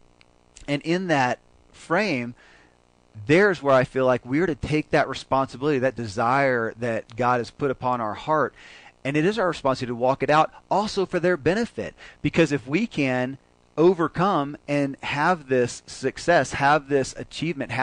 And in that frame, there's where I feel like we're to take that responsibility, that desire that God has put upon our heart, and it is our responsibility to walk it out also for their benefit. Because if we can overcome and have this success, have this achievement,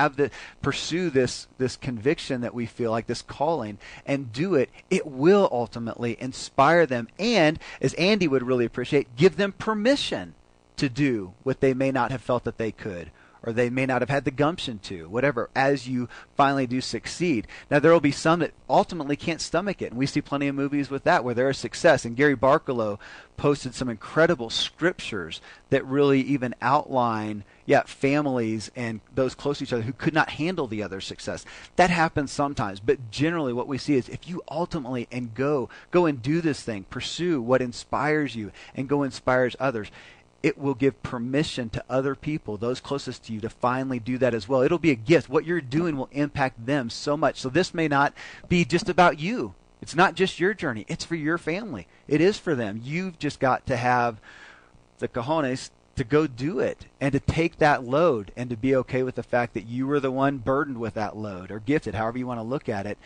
pursue this conviction that we feel like, this calling, and do it, it will ultimately inspire them and, as Andy would really appreciate, give them permission to do what they may not have felt that they could, or they may not have had the gumption to, whatever, as you finally do succeed. Now, there will be some that ultimately can't stomach it, and we see plenty of movies with that where there is success. And Gary Barkalow posted some incredible scriptures that really even outline, families and those close to each other who could not handle the other's success. That happens sometimes, but generally what we see is if you ultimately go and do this thing, pursue what inspires you, and go inspires others, it will give permission to other people, those closest to you, to finally do that as well. It'll be a gift. What you're doing will impact them so much. So this may not be just about you. It's not just your journey. It's for your family. It is for them. You've just got to have the cojones to go do it and to take that load and to be okay with the fact that you were the one burdened with that load, or gifted, however you want to look at it.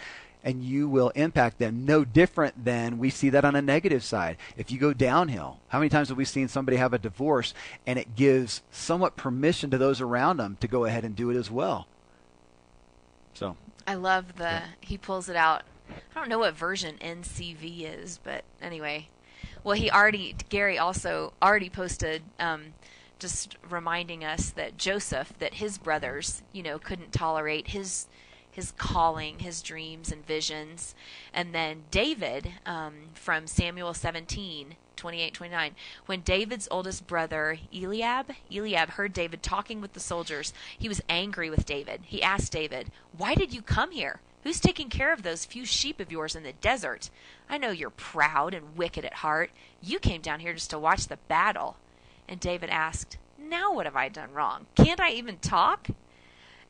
And you will impact them. No different than we see that on a negative side. If you go downhill, how many times have we seen somebody have a divorce and it gives somewhat permission to those around them to go ahead and do it as well? So I love he pulls it out. I don't know what version NCV is, but anyway. Well, Gary also already posted just reminding us that Joseph, that his brothers, couldn't tolerate his calling, his dreams and visions. And then David, from Samuel 17:28-29, when David's oldest brother Eliab heard David talking with the soldiers, he was angry with David. He asked David, "Why did you come here? Who's taking care of those few sheep of yours in the desert? I know you're proud and wicked at heart. You came down here just to watch the battle." And David asked, "Now what have I done wrong? Can't I even talk?"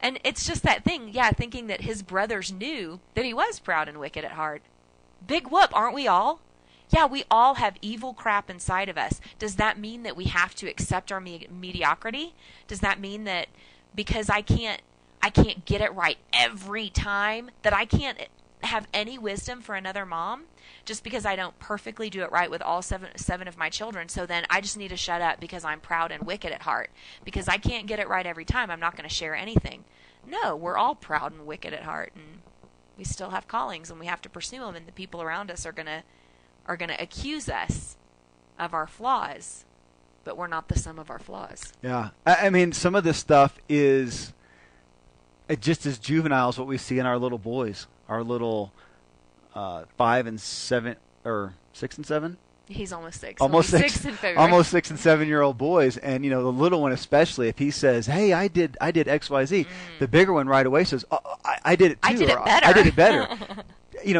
And it's just that thing, thinking that his brothers knew that he was proud and wicked at heart. Big whoop, aren't we all? Yeah, we all have evil crap inside of us. Does that mean that we have to accept our mediocrity? Does that mean that because I can't get it right every time, that I can't have any wisdom for another mom? Just because I don't perfectly do it right with all seven of my children, so then I just need to shut up because I'm proud and wicked at heart. Because I can't get it right every time, I'm not going to share anything. No, we're all proud and wicked at heart, and we still have callings, and we have to pursue them, and the people around us are going to accuse us of our flaws, but we're not the sum of our flaws. Yeah. I mean, some of this stuff is just as juvenile as what we see in our little boys, our little 5 and 7 or 6 and 7. He's almost 6. Almost 6 in February. Almost 6 and 7-year-old boys, and the little one especially, if he says, "Hey, I did XYZ," the bigger one right away says, "Oh, I did it too." I did it better. I did it better.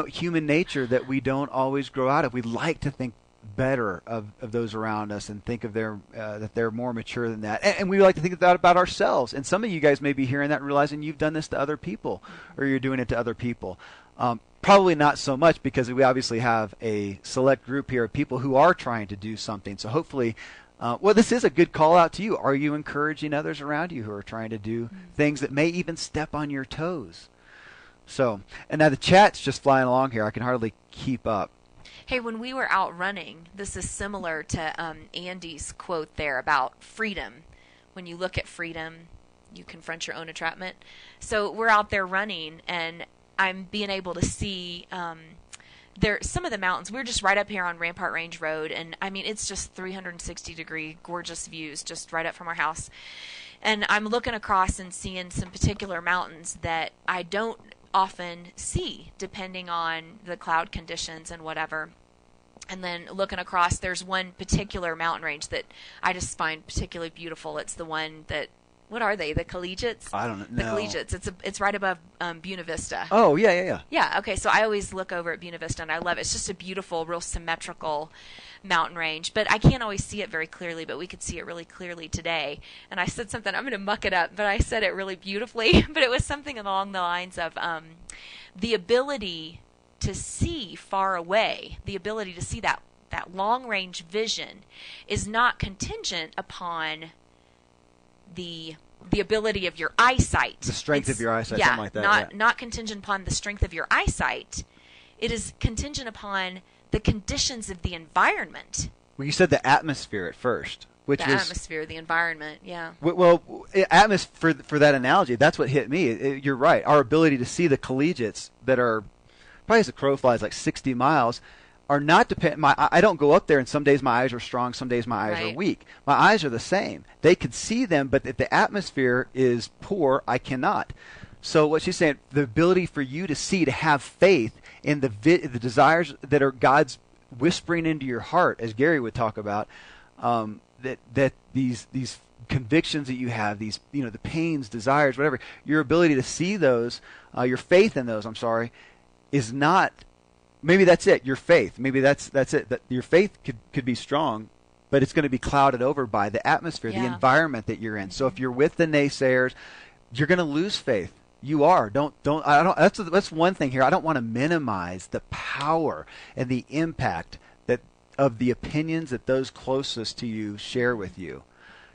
Human nature that we don't always grow out of. We like to think better of those around us and think of that they're more mature than that, and we like to think that about ourselves. And some of you guys may be hearing that and realizing you've done this to other people, or you're doing it to other people. Probably not so much, because we obviously have a select group here of people who are trying to do something. So hopefully, this is a good call out to you. Are you encouraging others around you who are trying to do things that may even step on your toes? So, and now the chat's just flying along here. I can hardly keep up. Hey, when we were out running, this is similar to Andy's quote there about freedom. When you look at freedom, you confront your own entrapment. So we're out there running, and I'm being able to see some of the mountains. We're just right up here on Rampart Range Road, and I mean, it's just 360-degree gorgeous views just right up from our house. And I'm looking across and seeing some particular mountains that I don't often see, depending on the cloud conditions and whatever. And then looking across, there's one particular mountain range that I just find particularly beautiful. It's the one that, what are they? The Collegiates? I don't know. The Collegiates. It's right above Buena Vista. Oh, yeah. Yeah, okay, so I always look over at Buena Vista, and I love it. It's just a beautiful, real symmetrical mountain range. But I can't always see it very clearly, but we could see it really clearly today. And I said something, I'm going to muck it up, but I said it really beautifully. But it was something along the lines of the ability to see far away, the ability to see that long-range vision is not contingent upon the ability of your eyesight. The strength of your eyesight, yeah, something like that. Not contingent upon the strength of your eyesight. It is contingent upon the conditions of the environment. Well, you said the atmosphere at first. Which the was, atmosphere, the environment, yeah. Well, atmosphere, for that analogy, that's what hit me. You're right. Our ability to see the collegiates that are, probably as the crow flies, like 60 miles, are not dependent. I don't go up there, and some days my eyes are strong, some days my eyes are weak. My eyes are the same. They could see them, but if the atmosphere is poor, I cannot. So what she's saying, the ability for you to see, to have faith in the desires that are God's whispering into your heart, as Gary would talk about, that these convictions that you have, these, you know, the pains, desires, whatever, your ability to see those, your faith in those, is not. Maybe that's it. Your faith. Maybe that's it. That your faith could be strong, but it's going to be clouded over by the atmosphere, the environment that you're in. So if you're with the naysayers, you're going to lose faith. You are. That's one thing here. I don't want to minimize the power and the impact of the opinions that those closest to you share with you.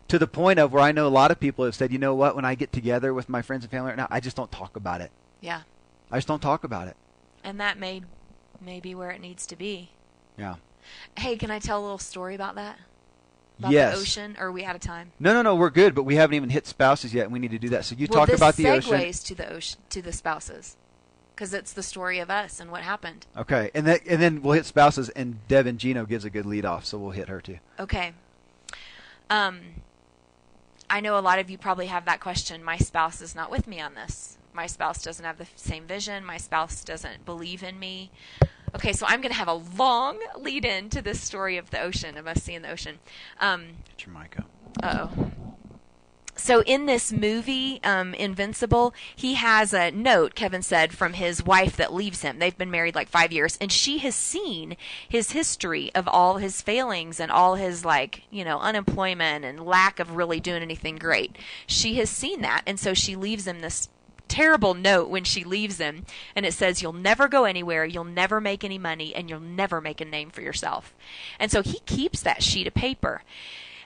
To the point of where I know a lot of people have said, you know what, when I get together with my friends and family right now, I just don't talk about it. Yeah. I just don't talk about it. And that may be where it needs to be. Yeah. Hey, can I tell a little story about that? About yes. the ocean, or are we out of time? No, we're good, but we haven't even hit spouses yet, and we need to do that. So you talk about the ocean. This segues to the ocean, to the spouses, because it's the story of us and what happened. Okay, and then we'll hit spouses, and Devin Gino gives a good lead off, so we'll hit her too. Okay. I know a lot of you probably have that question. My spouse is not with me on this. My spouse doesn't have the same vision. My spouse doesn't believe in me. Okay, so I'm going to have a long lead-in to this story of the ocean, of us seeing the ocean. Get your mic up. Uh-oh. So in this movie, Invincible, he has a note, Kevin said, from his wife that leaves him. They've been married like 5 years, and she has seen his history of all his failings and all his, unemployment and lack of really doing anything great. She has seen that, and so she leaves him this terrible note when she leaves him, and it says, you'll never go anywhere, you'll never make any money, and you'll never make a name for yourself. And so he keeps that sheet of paper.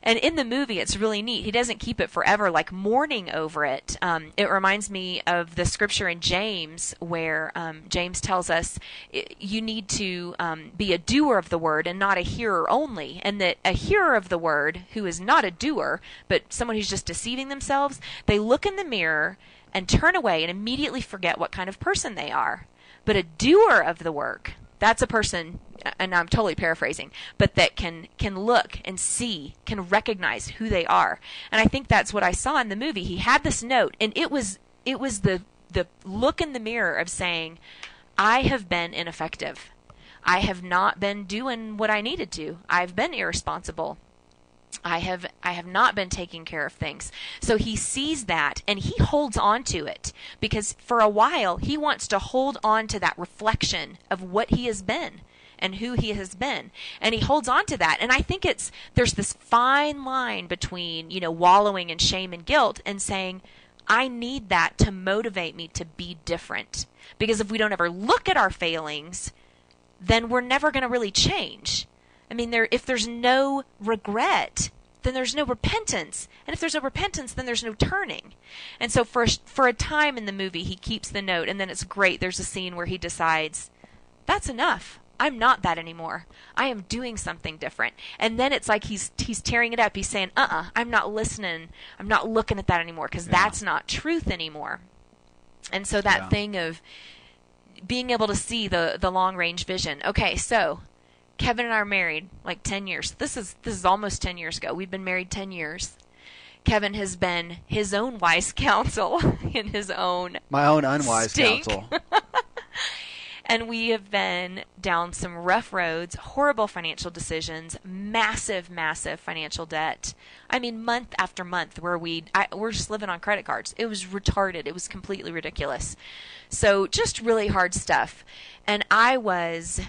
And in the movie, it's really neat. He doesn't keep it forever, like mourning over it. It reminds me of the scripture in James, where James tells us you need to be a doer of the word and not a hearer only. And that a hearer of the word, who is not a doer, but someone who's just deceiving themselves, they look in the mirror and turn away and immediately forget what kind of person they are. But a doer of the work, that's a person, and I'm totally paraphrasing, but that can look and see, can recognize who they are. And I think that's what I saw in the movie. He had this note, and it was the look in the mirror of saying, I have been ineffective. I have not been doing what I needed to. I've been irresponsible. I have not been taking care of things. So he sees that, and he holds on to it, because for a while he wants to hold on to that reflection of what he has been and who he has been, and he holds on to that. And I think there's this fine line between wallowing in shame and guilt and saying, I need that to motivate me to be different, because if we don't ever look at our failings, then we're never going to really change. I mean, if there's no regret, then there's no repentance. And if there's no repentance, then there's no turning. And so for a time in the movie, he keeps the note, and then it's great. There's a scene where he decides, that's enough. I'm not that anymore. I am doing something different. And then it's like he's tearing it up. He's saying, I'm not listening. I'm not looking at that anymore because that's not truth anymore. And so that thing of being able to see the long-range vision. Okay, so Kevin and I are married like 10 years. This is almost 10 years ago. We've been married 10 years. Kevin has been his own wise counsel in his own my own unwise stink. counsel. And we have been down some rough roads, horrible financial decisions, massive, massive financial debt. I mean, month after month where we're just living on credit cards. It was retarded. It was completely ridiculous. So just really hard stuff. And I was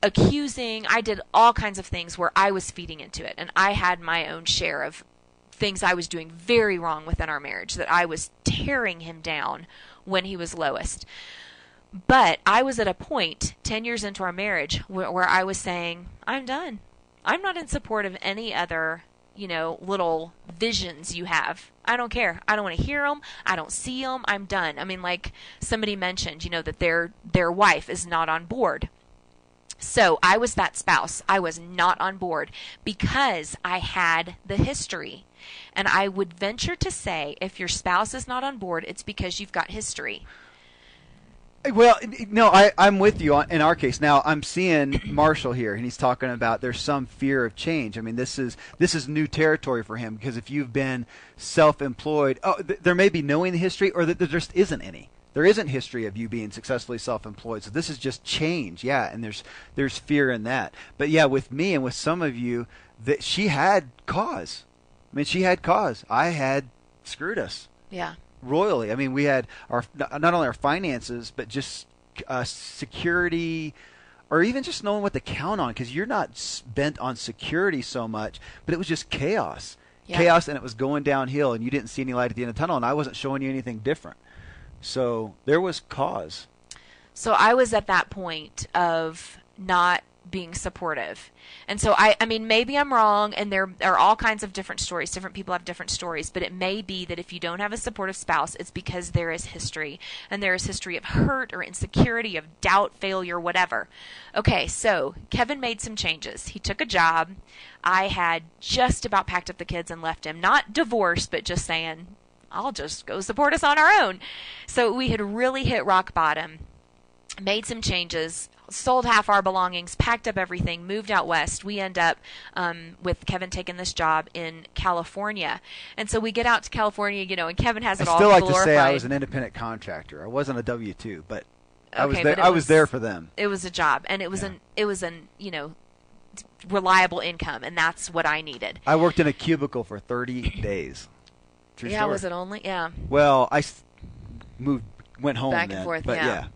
accusing. I did all kinds of things where I was feeding into it. And I had my own share of things I was doing very wrong within our marriage, that I was tearing him down when he was lowest. But I was at a point 10 years into our marriage where I was saying, I'm done. I'm not in support of any other, little visions you have. I don't care. I don't want to hear them. I don't see them. I'm done. I mean, like somebody mentioned, that their wife is not on board. So I was that spouse. I was not on board because I had the history. And I would venture to say, if your spouse is not on board, it's because you've got history. Well, no, I'm with you in our case. Now, I'm seeing Marshall here, and he's talking about there's some fear of change. I mean, this is new territory for him, because if you've been self-employed, there may be knowing the history, or that there just isn't any. There isn't history of you being successfully self-employed, so this is just change, and there's fear in that. But with me and with some of you, that she had cause. I mean, she had cause. I had screwed us. Yeah. Royally. I mean, we had not only our finances, but just security, or even just knowing what to count on, because you're not bent on security so much, but it was just chaos. Yeah. Chaos, and it was going downhill, and you didn't see any light at the end of the tunnel, and I wasn't showing you anything different. So there was cause. So I was at that point of not being supportive. And so I mean, maybe I'm wrong, and there are all kinds of different stories. Different people have different stories, but it may be that if you don't have a supportive spouse, it's because there is history, and there is history of hurt or insecurity, of doubt, failure, whatever. Okay, so Kevin made some changes. He took a job. I had just about packed up the kids and left him. Not divorced, but just saying, I'll just go support us on our own. So we had really hit rock bottom, made some changes, sold half our belongings, packed up everything, moved out west. We end up with Kevin taking this job in California. And so we get out to California, and Kevin has it all glorified. I still like to say I was an independent contractor. I wasn't a W-2, but I was there for them. It was a job, and it was an reliable income, and that's what I needed. I worked in a cubicle for 30 days. True story. Was it only? Yeah. Well, I went home back then, and forth, but yeah.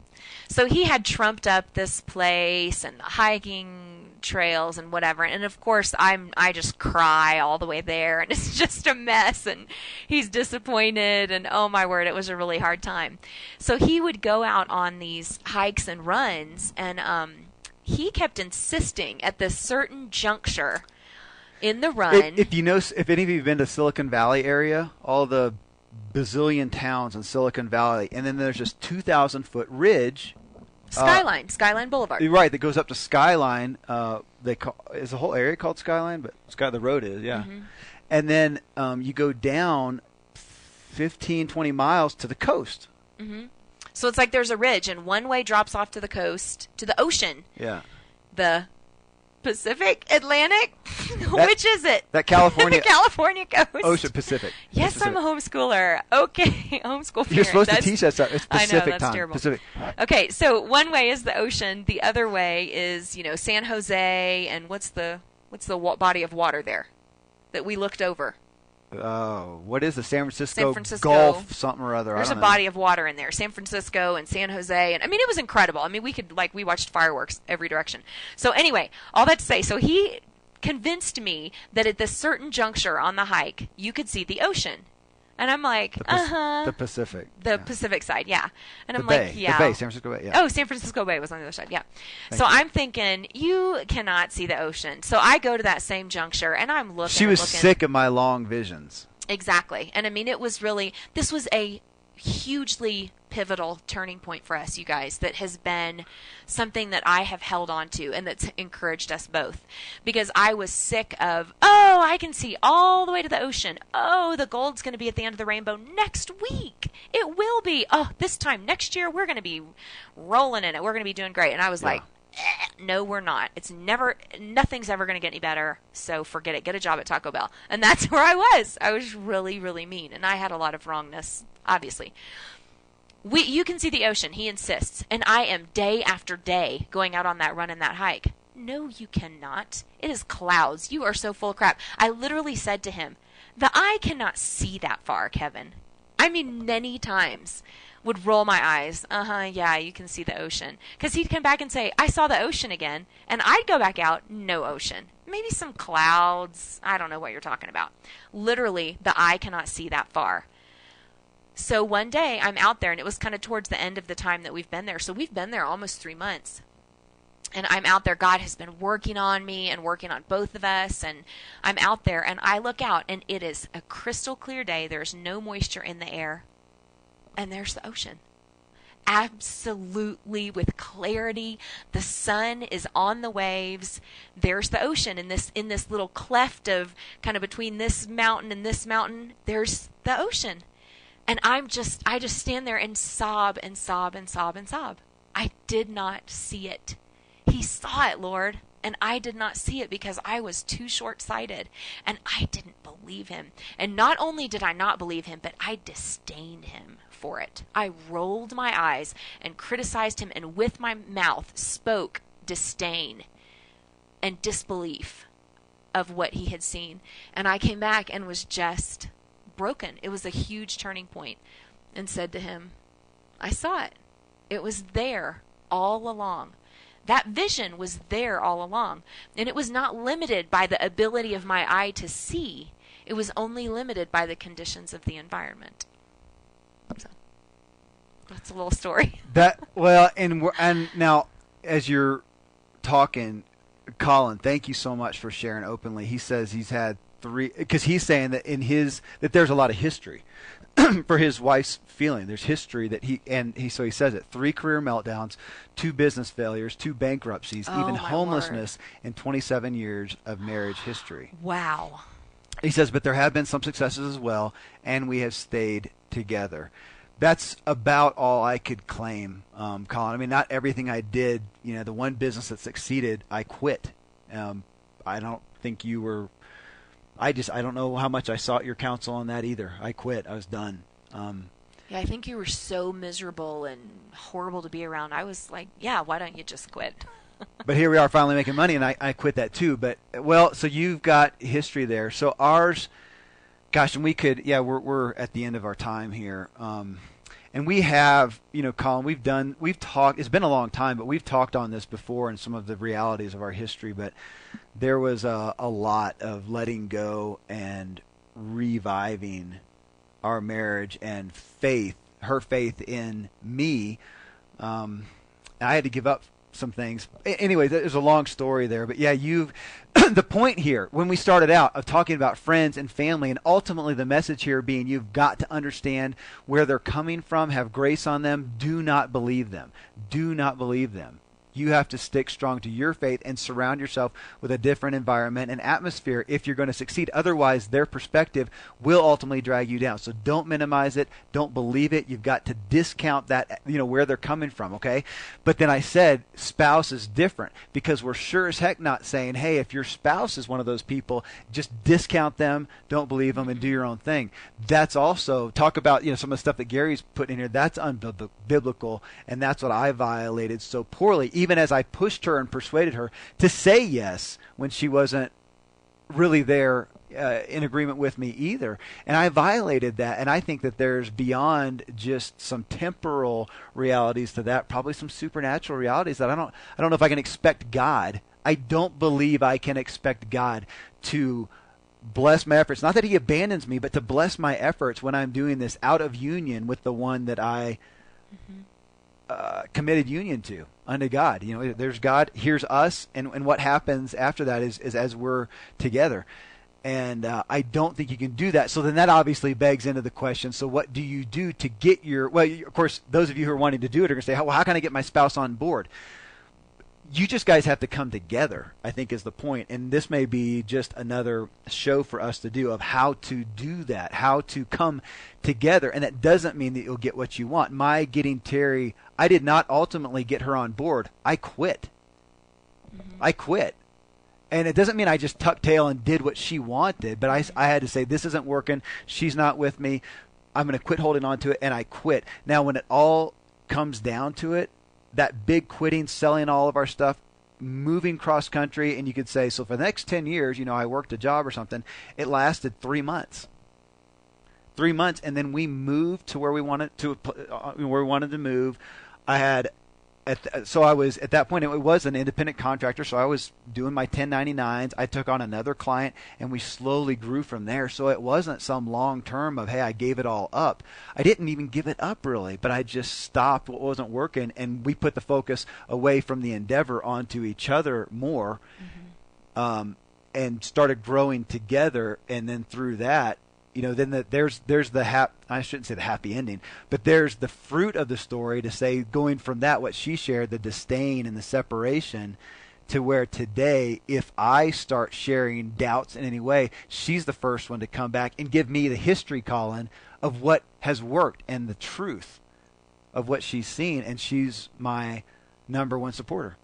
So he had trumped up this place and hiking trails and whatever, and of course I just cry all the way there, and it's just a mess, and he's disappointed, and oh my word, it was a really hard time. So he would go out on these hikes and runs, and he kept insisting at this certain juncture in the run. If any of you have been to Silicon Valley area, all the bazillion towns in Silicon Valley, and then there's this 2,000-foot ridge. Skyline Boulevard. Right, that goes up to Skyline. Is the whole area called Skyline? But the road is, yeah. Mm-hmm. And then you go down 15, 20 miles to the coast. Mm-hmm. So it's like there's a ridge, and one way drops off to the coast, to the ocean. Yeah. The Pacific? Atlantic? Which is it? That California. The California coast. Ocean Pacific. Yes, Pacific. I'm a homeschooler. Okay, homeschool parent. You're supposed to teach that stuff. It's Pacific I know, that's time. Terrible. Pacific. Okay, so one way is the ocean. The other way is, San Jose, and what's the body of water there that we looked over? Oh, what is the San Francisco Gulf something or other? There's a body of water in there. San Francisco and San Jose, and I mean, it was incredible. I mean, we watched fireworks every direction. So anyway, all that to say, so he convinced me that at this certain juncture on the hike, you could see the ocean. And I'm like, The Pacific. Pacific side, yeah. And I'm Bay. like, yeah. The Bay, San Francisco Bay, yeah. Oh, San Francisco Bay was on the other side, yeah. So I'm thinking, you cannot see the ocean. So I go to that same juncture, and I'm looking. She was sick of my long visions. Exactly. And I mean, this was a hugely pivotal turning point for us, you guys, that has been something that I have held on to and that's encouraged us both. Because I was sick of, oh, I can see all the way to the ocean. Oh, the gold's going to be at the end of the rainbow next week. It will be. Oh, this time next year, we're going to be rolling in it. We're going to be doing great. And I was like, no, we're not. Nothing's ever going to get any better. So forget it. Get a job at Taco Bell. And that's where I was. I was really, really mean. And I had a lot of wrongness, obviously. You can see the ocean, he insists. And I am day after day going out on that run and that hike. No, you cannot. It is clouds. You are so full of crap. I literally said to him, the eye cannot see that far, Kevin. I mean, many times would roll my eyes. Yeah, you can see the ocean. Because he'd come back and say, I saw the ocean again. And I'd go back out, no ocean. Maybe some clouds. I don't know what you're talking about. Literally, the eye cannot see that far. So one day I'm out there, and it was kind of towards the end of the time that we've been there. So we've been there almost 3 months. And I'm out there. God has been working on me and working on both of us. And I'm out there, and I look out, and it is a crystal clear day. There's no moisture in the air. And there's the ocean. Absolutely with clarity. The sun is on the waves. There's the ocean in this little cleft of kind of between this mountain and this mountain. There's the ocean. And I just stand there and sob and sob and sob and sob. I did not see it. He saw it, Lord, and I did not see it because I was too short-sighted, and I didn't believe him. And not only did I not believe him, but I disdained him for it. I rolled my eyes and criticized him, and with my mouth spoke disdain and disbelief of what he had seen. And I came back and was just broken. It was a huge turning point, and said to him, I saw it. It was there all along. That vision was there all along. And it was not limited by the ability of my eye to see. It was only limited by the conditions of the environment. So, that's a little story. And now, as you're talking, Colin, thank you so much for sharing openly. He says he's had 3, because he's saying that that there's a lot of history for his wife's feeling. There's history that he says it: 3 career meltdowns, 2 business failures, 2 bankruptcies, even homelessness, and 27 years of marriage history. Wow. He says, but there have been some successes as well, and we have stayed together. That's about all I could claim, Colin. I mean, not everything I did. The one business that succeeded, I quit. I don't think you were. I don't know how much I sought your counsel on that either. I quit. I was done. Yeah, I think you were so miserable and horrible to be around. I was like, yeah, why don't you just quit? But here we are finally making money, and I quit that too. But, so you've got history there. So ours, gosh, and we're at the end of our time here. And we have, Colin, we've talked, it's been a long time, but we've talked on this before and some of the realities of our history. But there was a lot of letting go and reviving our marriage and her faith in me. I had to give up some things. Anyway, there's a long story there. But yeah, the point here, when we started out, of talking about friends and family, and ultimately the message here being you've got to understand where they're coming from, have grace on them, do not believe them. Do not believe them. You have to stick strong to your faith and surround yourself with a different environment and atmosphere if you're going to succeed. Otherwise, their perspective will ultimately drag you down. So don't minimize it. Don't believe it. You've got to discount that, where they're coming from, okay? But then I said spouse is different, because we're sure as heck not saying, hey, if your spouse is one of those people, just discount them, don't believe them, and do your own thing. That's also, talk about, some of the stuff that Gary's put in here, that's unbiblical, and that's what I violated so poorly, even as I pushed her and persuaded her to say yes when she wasn't really there in agreement with me either. And I violated that. And I think that there's beyond just some temporal realities to that, probably some supernatural realities that I don't know if I can expect God. I don't believe I can expect God to bless my efforts. Not that he abandons me, but to bless my efforts when I'm doing this out of union with the one that I committed union to unto God. There's God, here's us, and what happens after that is as we're together. And I don't think you can do that. So then that obviously begs into the question, so what do you do to get your, well, of course, those of you who are wanting to do it are going to say, well, how can I get my spouse on board? You just guys have to come together, I think is the point. And this may be just another show for us to do of how to do that, how to come together. And that doesn't mean that you'll get what you want. My getting Teri, I did not ultimately get her on board. I quit. I quit. And it doesn't mean I just tucked tail and did what she wanted, but I had to say, this isn't working. She's not with me. I'm going to quit holding on to it, and I quit. Now, when it all comes down to it, that big quitting, selling all of our stuff, moving cross country, and you could say, so for the next 10 years, I worked a job or something. It lasted 3 months. 3 months, and then we moved to where we wanted to move. I had so I was at that point, it was an independent contractor, so I was doing my 1099s. I took on another client, and we slowly grew from there. So it wasn't some long term of, hey, I gave it all up. I didn't even give it up really, but I just stopped what wasn't working, and we put the focus away from the endeavor onto each other more, and started growing together. And then through that, then there's the I shouldn't say the happy ending, but there's the fruit of the story to say, going from that, what she shared, the disdain and the separation, to where today, if I start sharing doubts in any way, she's the first one to come back and give me the history, Colin, of what has worked and the truth of what she's seen, and she's my number one supporter.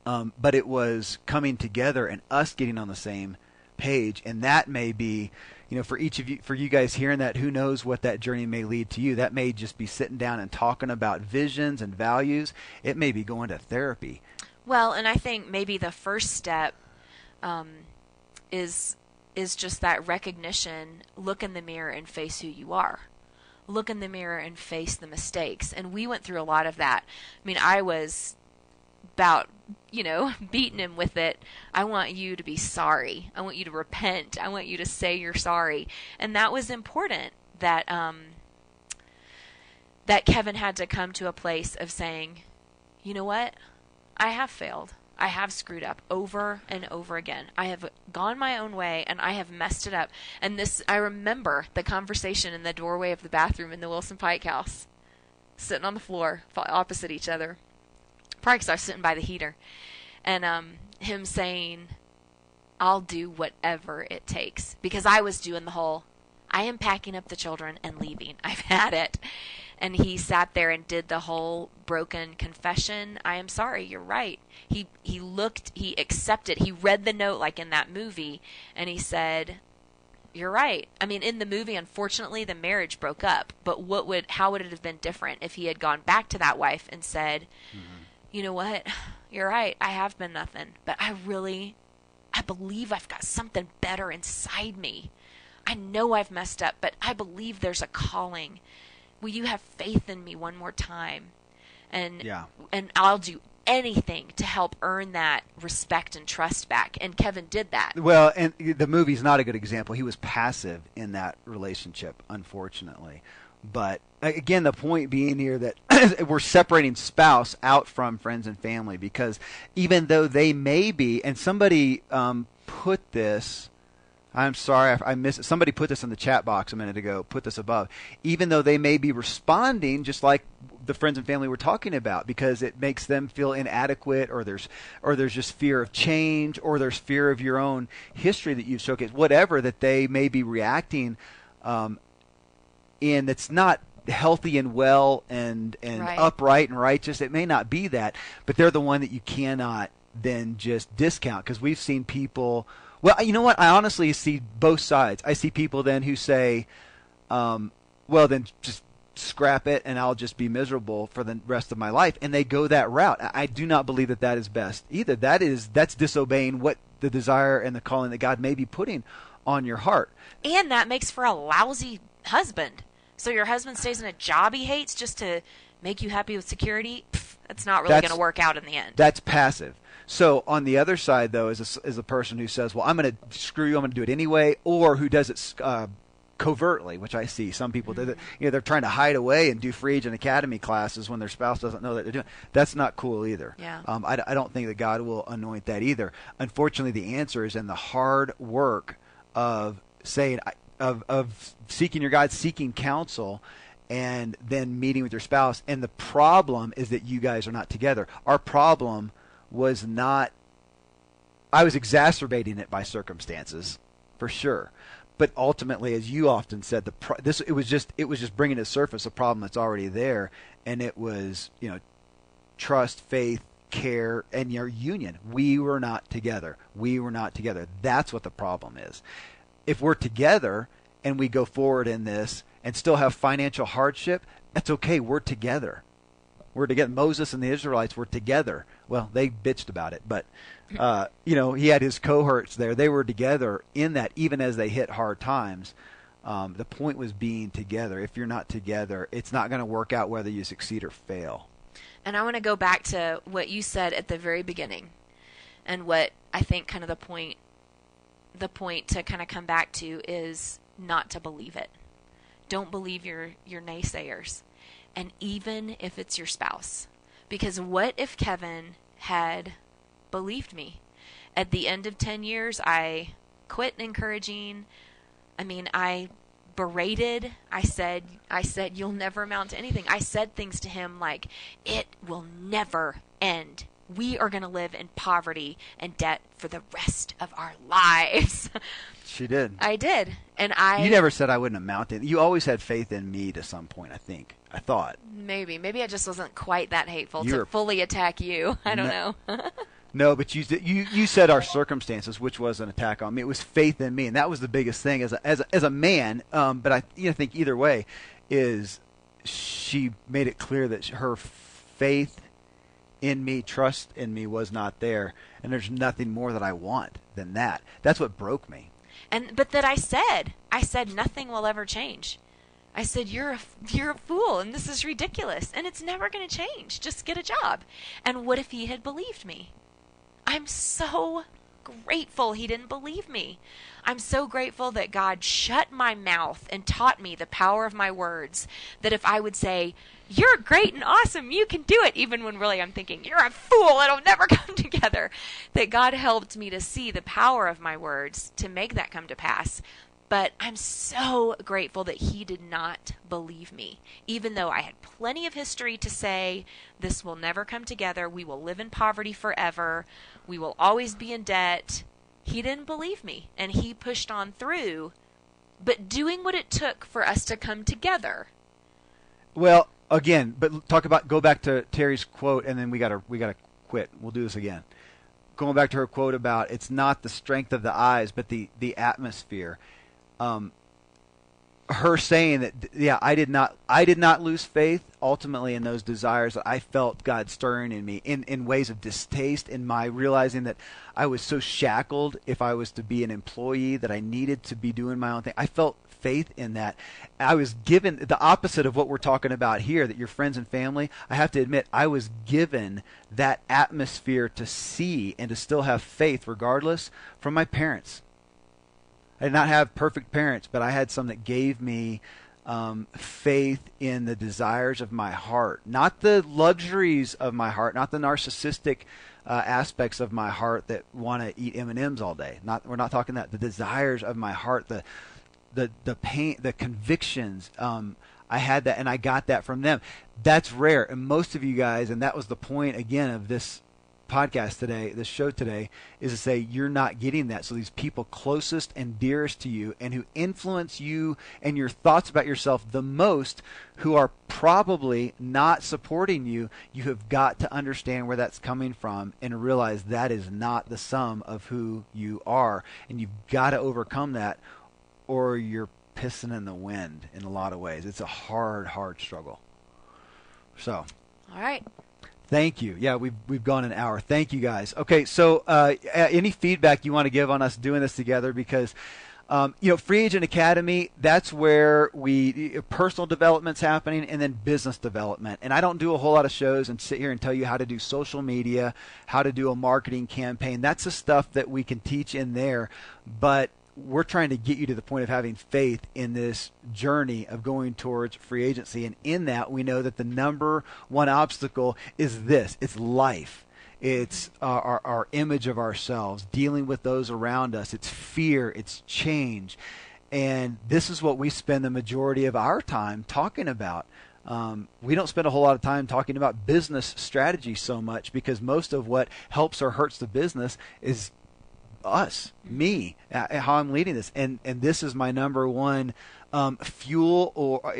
But it was coming together and us getting on the same page, and that may be, for each of you, for you guys hearing that, who knows what that journey may lead to you. That may just be sitting down and talking about visions and values. It may be going to therapy. Well, and I think maybe the first step is just that recognition. Look in the mirror and face who you are. Look in the mirror and face the mistakes. And we went through a lot of that. I mean, I was about, beating him with it. I want you to be sorry. I want you to repent. I want you to say you're sorry. And that was important, that that Kevin had to come to a place of saying, you know what? I have failed. I have screwed up over and over again. I have gone my own way, and I have messed it up. And I remember the conversation in the doorway of the bathroom in the Wilson Pike house, sitting on the floor opposite each other. Probably because I was sitting by the heater. And him saying, I'll do whatever it takes. Because I was doing the whole, I am packing up the children and leaving. I've had it. And he sat there and did the whole broken confession. I am sorry, you're right. He accepted. He read the note like in that movie, and he said, you're right. I mean, in the movie, unfortunately, the marriage broke up. But how would it have been different if he had gone back to that wife and said, you know what? You're right. I have been nothing. But I believe I've got something better inside me. I know I've messed up, but I believe there's a calling. Will you have faith in me one more time? And I'll do anything to help earn that respect and trust back. And Kevin did that. Well, and the movie's not a good example. He was passive in that relationship, unfortunately. But again, the point being here that we're separating spouse out from friends and family, because even though they may be, and somebody put this, I'm sorry, I missed it. Somebody put this in the chat box a minute ago, put this above. Even though they may be responding just like the friends and family we're talking about, because it makes them feel inadequate, or there's just fear of change, or there's fear of your own history that you've showcased, whatever that they may be reacting in that's not healthy and well and right, upright and righteous. It may not be that, but they're the one that you cannot then just discount, because we've seen people. Well, you know what? I honestly see both sides. I see people then who say, well, then just scrap it and I'll just be miserable for the rest of my life. And they go that route. I do not believe that that is best either. That's disobeying what the desire and the calling that God may be putting on your heart. And that makes for a lousy husband. So your husband stays in a job he hates just to make you happy with security? That's not really going to work out in the end. That's passive. So on the other side, though, is a person who says, well, I'm going to screw you, I'm going to do it anyway, or who does it covertly, which I see. Some people do that. They're trying to hide away and do free agent academy classes when their spouse doesn't know that they're doing it. That's not cool either. Yeah. I don't think that God will anoint that either. Unfortunately, the answer is in the hard work of saying, of seeking your God, seeking counsel, and then meeting with your spouse. And the problem is that you guys are not together. Our problem was not, I was exacerbating it by circumstances, for sure. But ultimately, as you often said, it was just bringing to the surface a problem that's already there, and it was, trust, faith, care, and your union. We were not together. We were not together. That's what the problem is. If we're together and we go forward in this and still have financial hardship, that's okay. We're together. We're together. Moses and the Israelites were together. Well, they bitched about it, but he had his cohorts there. They were together in that, even as they hit hard times. The point was being together. If you're not together, it's not going to work out whether you succeed or fail. And I want to go back to what you said at the very beginning, and what I think kind of the point to kind of come back to is not to believe it. Don't believe your naysayers. And even if it's your spouse. Because what if Kevin had believed me? At the end of 10 years, I quit encouraging. I berated. I said, you'll never amount to anything. I said things to him like, it will never end. We are going to live in poverty and debt for the rest of our lives. She did. I did. And You never said I wouldn't amount to it. You always had faith in me to some point, I think. I thought. Maybe I just wasn't quite that hateful to fully attack you. I don't know. No, but you said our circumstances, which was an attack on me. It was faith in me, and that was the biggest thing as a man. But I think either way is she made it clear that her faith in me, trust in me, was not there, and there's nothing more that I want than that. That's what broke me. But that I said nothing will ever change. I said, you're a fool, and this is ridiculous, and it's never going to change. Just get a job. And what if he had believed me? I'm so grateful he didn't believe me. I'm so grateful that God shut my mouth and taught me the power of my words, that if I would say, you're great and awesome, you can do it, even when really I'm thinking, you're a fool, it'll never come together, that God helped me to see the power of my words to make that come to pass. But I'm so grateful that he did not believe me, even though I had plenty of history to say, this will never come together, we will live in poverty forever, we will always be in debt. He didn't believe me, and he pushed on through, but doing what it took for us to come together. Well, again, but go back to Teri's quote, and then we gotta quit. We'll do this again. Going back to her quote about it's not the strength of the eyes, but the atmosphere. Her saying that, I did not lose faith ultimately in those desires that I felt God stirring in me in ways of distaste, in my realizing that I was so shackled if I was to be an employee that I needed to be doing my own thing. I felt faith in that. I was given the opposite of what we're talking about here, that your friends and family, I have to admit, I was given that atmosphere to see and to still have faith regardless from my parents. I did not have perfect parents, but I had some that gave me faith in the desires of my heart, not the luxuries of my heart, not the narcissistic aspects of my heart that want to eat M&Ms all day. We're not talking that. The desires of my heart, the pain, the convictions. I had that, and I got that from them. That's rare, and most of you guys, and that was the point again of this podcast today, this show today, is to say you're not getting that. So these people closest and dearest to you and who influence you and your thoughts about yourself the most, who are probably not supporting you, you have got to understand where that's coming from and realize that is not the sum of who you are. And you've got to overcome that, or you're pissing in the wind in a lot of ways. It's a hard struggle. So, all right. Thank you. Yeah, we've gone an hour. Thank you, guys. Okay, so any feedback you want to give on us doing this together? Because Free Agent Academy, that's where personal development's happening, and then business development. And I don't do a whole lot of shows and sit here and tell you how to do social media, how to do a marketing campaign. That's the stuff that we can teach in there. But we're trying to get you to the point of having faith in this journey of going towards free agency. And in that, we know that the number one obstacle is this. It's life. It's our image of ourselves, dealing with those around us. It's fear. It's change. And this is what we spend the majority of our time talking about. We don't spend a whole lot of time talking about business strategy so much, because most of what helps or hurts the business is us, me, how I'm leading this. And this is my number one fuel, or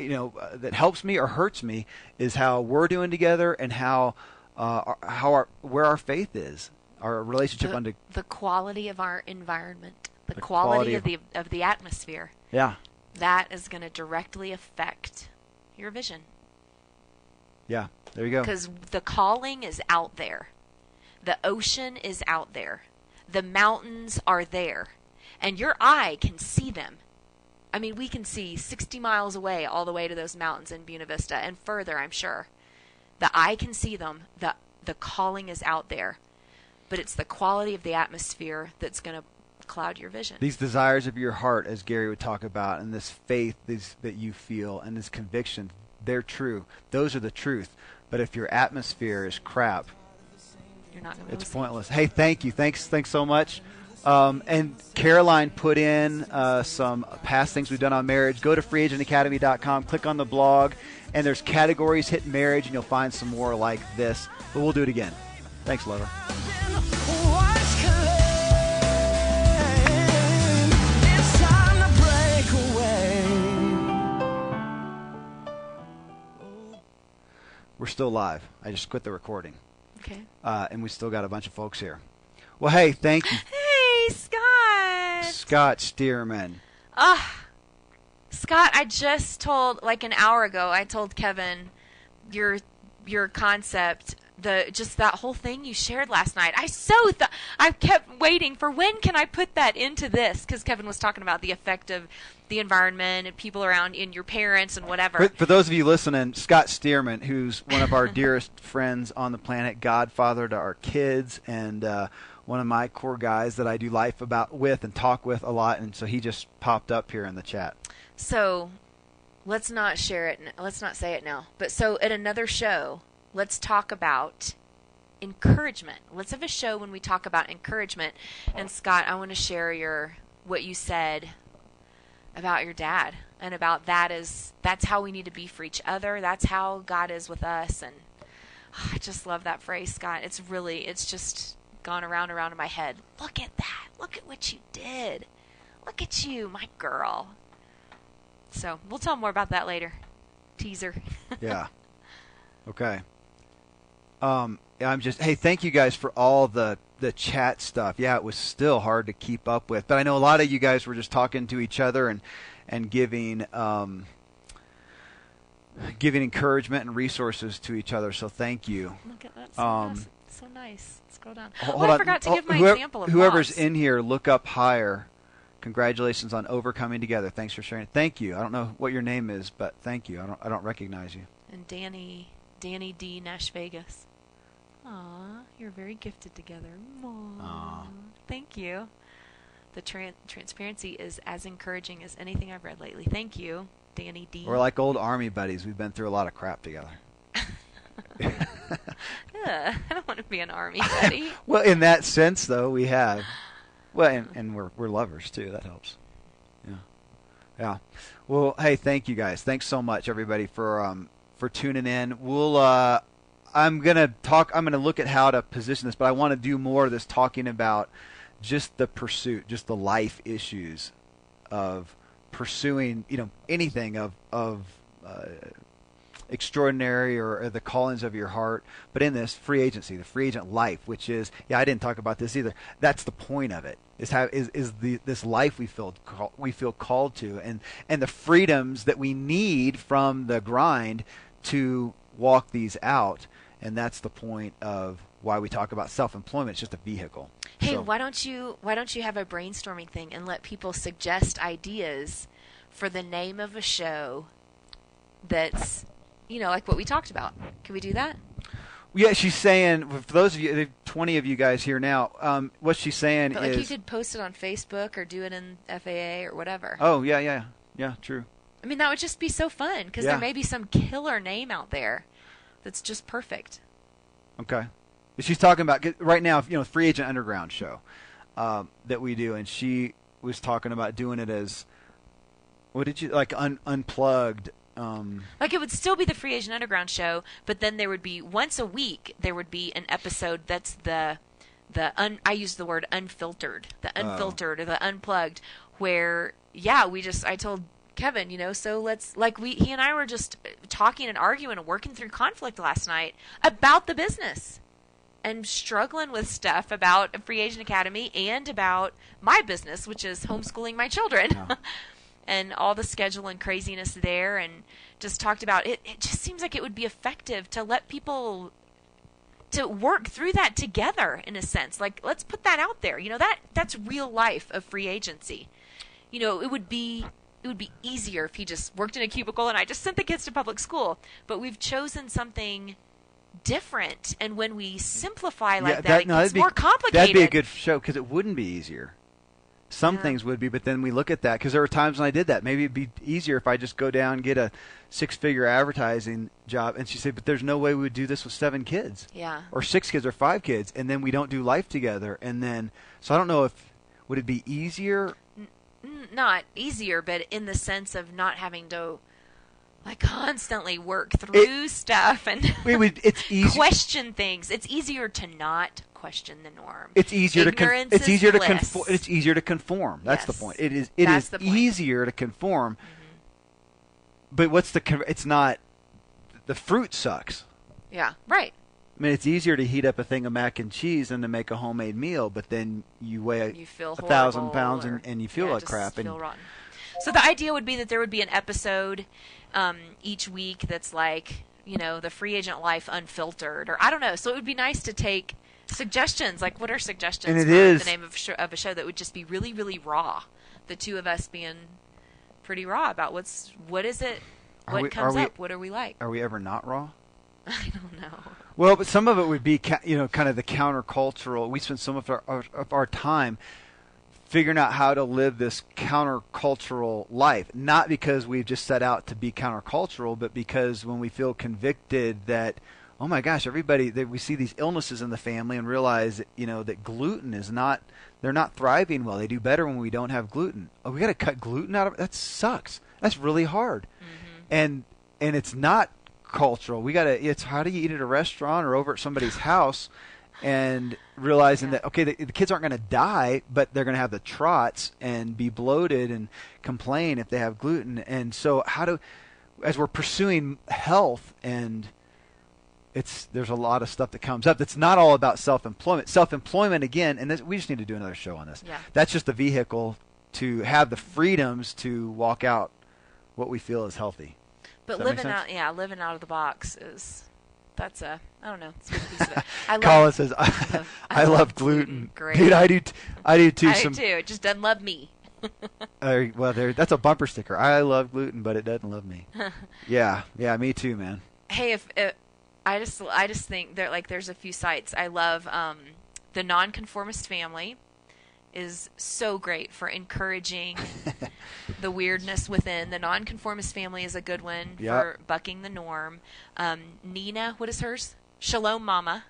that helps me or hurts me, is how we're doing together and where our faith is, our relationship under the quality of our environment, the quality of the atmosphere. Yeah. That is going to directly affect your vision. Yeah, there you go. Because the calling is out there. The ocean is out there. The mountains are there. And your eye can see them. I mean, we can see 60 miles away all the way to those mountains in Buena Vista and further, I'm sure. The eye can see them. The calling is out there. But it's the quality of the atmosphere that's going to cloud your vision. These desires of your heart, as Gary would talk about, and this faith that you feel, and this conviction, they're true. Those are the truth. But if your atmosphere is crap, you're not going to. It's pointless. Hey, thank you. Thanks so much. And Caroline put in some past things we've done on marriage. Go to freeagentacademy.com, click on the blog, and there's categories, hit marriage, and you'll find some more like this. But we'll do it again. Thanks, lover. We're still live. I just quit the recording. Okay. And we still got a bunch of folks here. Well, hey, thank you. Hey, Scott. Scott Stearman. Scott, I just told, like an hour ago, I told Kevin your concept, just that whole thing you shared last night. I kept waiting for when can I put that into this, because Kevin was talking about the effect of the environment and people around, and your parents and whatever. For those of you listening, Scott Stearman, who's one of our dearest friends on the planet, godfather to our kids, and one of my core guys that I do life with and talk with a lot, and so he just popped up here in the chat. So let's not share it. Let's not say it now. But so at another show, let's talk about encouragement. Let's have a show when we talk about encouragement. And Scott, I want to share what you said about your dad, and about that's how we need to be for each other. That's how God is with us. And I just love that phrase, Scott. It's just gone around in my head. Look at that. Look at what you did. Look at you, my girl. So we'll tell more about that later. Teaser. Yeah. Okay. Hey, thank you guys for all the chat stuff. Yeah, it was still hard to keep up with, but I know a lot of you guys were just talking to each other and giving encouragement and resources to each other. So thank you. Look at that. So nice. Scroll down. I forgot to give my example of whoever's moms. in here, look up higher. Congratulations on overcoming together. Thanks for sharing. Thank you. I don't know what your name is, but thank you. I don't recognize you. And Danny D. Nash Vegas. Aw, you're very gifted together. Aww. Thank you. The transparency is as encouraging as anything I've read lately. Thank you, Danny D. We're like old Army buddies. We've been through a lot of crap together. I don't want to be an Army buddy. Well, in that sense, though, we have. Well, and we're lovers too. That helps. Yeah. Well, hey, thank you guys. Thanks so much, everybody, for tuning in. I'm gonna look at how to position this, but I want to do more of this talking about just the pursuit, just the life issues of pursuing, anything of extraordinary or the callings of your heart. But in this free agency, the free agent life, which is, I didn't talk about this either. That's the point of it. This life we feel called to, and the freedoms that we need from the grind to walk these out. And that's the point of why we talk about self-employment. It's just a vehicle. Hey, why don't you have a brainstorming thing and let people suggest ideas for the name of a show that's, like what we talked about. Can we do that? Yeah, she's saying, for those of you, 20 of you guys here now, what she's saying but is... you could post it on Facebook or do it in FAA or whatever. Oh, yeah, true. I mean, that would just be so fun, because there may be some killer name out there that's just perfect. Okay. She's talking about right now, Free Agent Underground show that we do, and she was talking about doing it as, what did you like, unplugged. Like it would still be the Free Agent Underground show, but then there would be once a week there would be an episode that's I use the word unfiltered, or the unplugged, where I told Kevin, so let's he and I were just talking and arguing and working through conflict last night about the business and struggling with stuff about Free Agent Academy and about my business, which is homeschooling my children. Yeah. And all the schedule and craziness there, and just talked about it. It just seems like it would be effective to let people to work through that together, in a sense. Like, let's put that out there. That's real life of free agency. It would be easier if he just worked in a cubicle and I just sent the kids to public school. But we've chosen something different, and when we simplify it gets more complicated. That'd be a good show, because it wouldn't be easier. Some things would be, but then we look at that, because there were times when I did that. Maybe it'd be easier if I just go down and get a 6-figure advertising job. And she said, but there's no way we would do this with 7 kids. Yeah. Or 6 kids or 5 kids, and then we don't do life together. And then, so I don't know would it be easier? Not easier, but in the sense of not having to constantly work through stuff and it's easy. Question things. It's easier to not question the norm. It's easier Ignorance it's easier is to conform. It's easier to conform. That's the point. It is easier to conform. Mm-hmm. But it's not, the fruit sucks. Yeah, right. I mean, it's easier to heat up a thing of mac and cheese than to make a homemade meal, but then you weigh 1,000 pounds and you feel like crap. Feel rotten. So the idea would be that there would be an episode each week that's like, the free agent life unfiltered, or I don't know. So it would be nice to take suggestions. Like, what are suggestions for the name of a show that would just be really, really raw? The two of us being pretty raw about what is it, what comes up, what are we like? Are we ever not raw? I don't know. Well, but some of it would be, kind of the countercultural. We spend some of our time figuring out how to live this countercultural life, not because we've just set out to be countercultural, but because when we feel convicted that, oh my gosh, we see these illnesses in the family and realize that gluten is not, they're not thriving well. They do better when we don't have gluten. Oh, we got to cut gluten out of it? That sucks. That's really hard. Mm-hmm. And it's not cultural. It's how do you eat at a restaurant or over at somebody's house, and realizing that, okay, the kids aren't going to die, but they're going to have the trots and be bloated and complain if they have gluten. And so as we're pursuing health, and there's a lot of stuff that comes up that's not all about self-employment. Self-employment, again, and we just need to do another show on this. Yeah. That's just the vehicle to have the freedoms to walk out what we feel is healthy. But living out of the box that's I don't know. It's a good piece of it. Colin says, I love gluten. Great. Dude, I do too. I do too. It just doesn't love me. That's a bumper sticker. I love gluten, but it doesn't love me. Yeah, me too, man. Hey, I just think there's a few sites I love. The Nonconformist Family is so great for encouraging the weirdness within. The Nonconformist Family is a good one for bucking the norm. Nina, what is hers? Shalom Mama.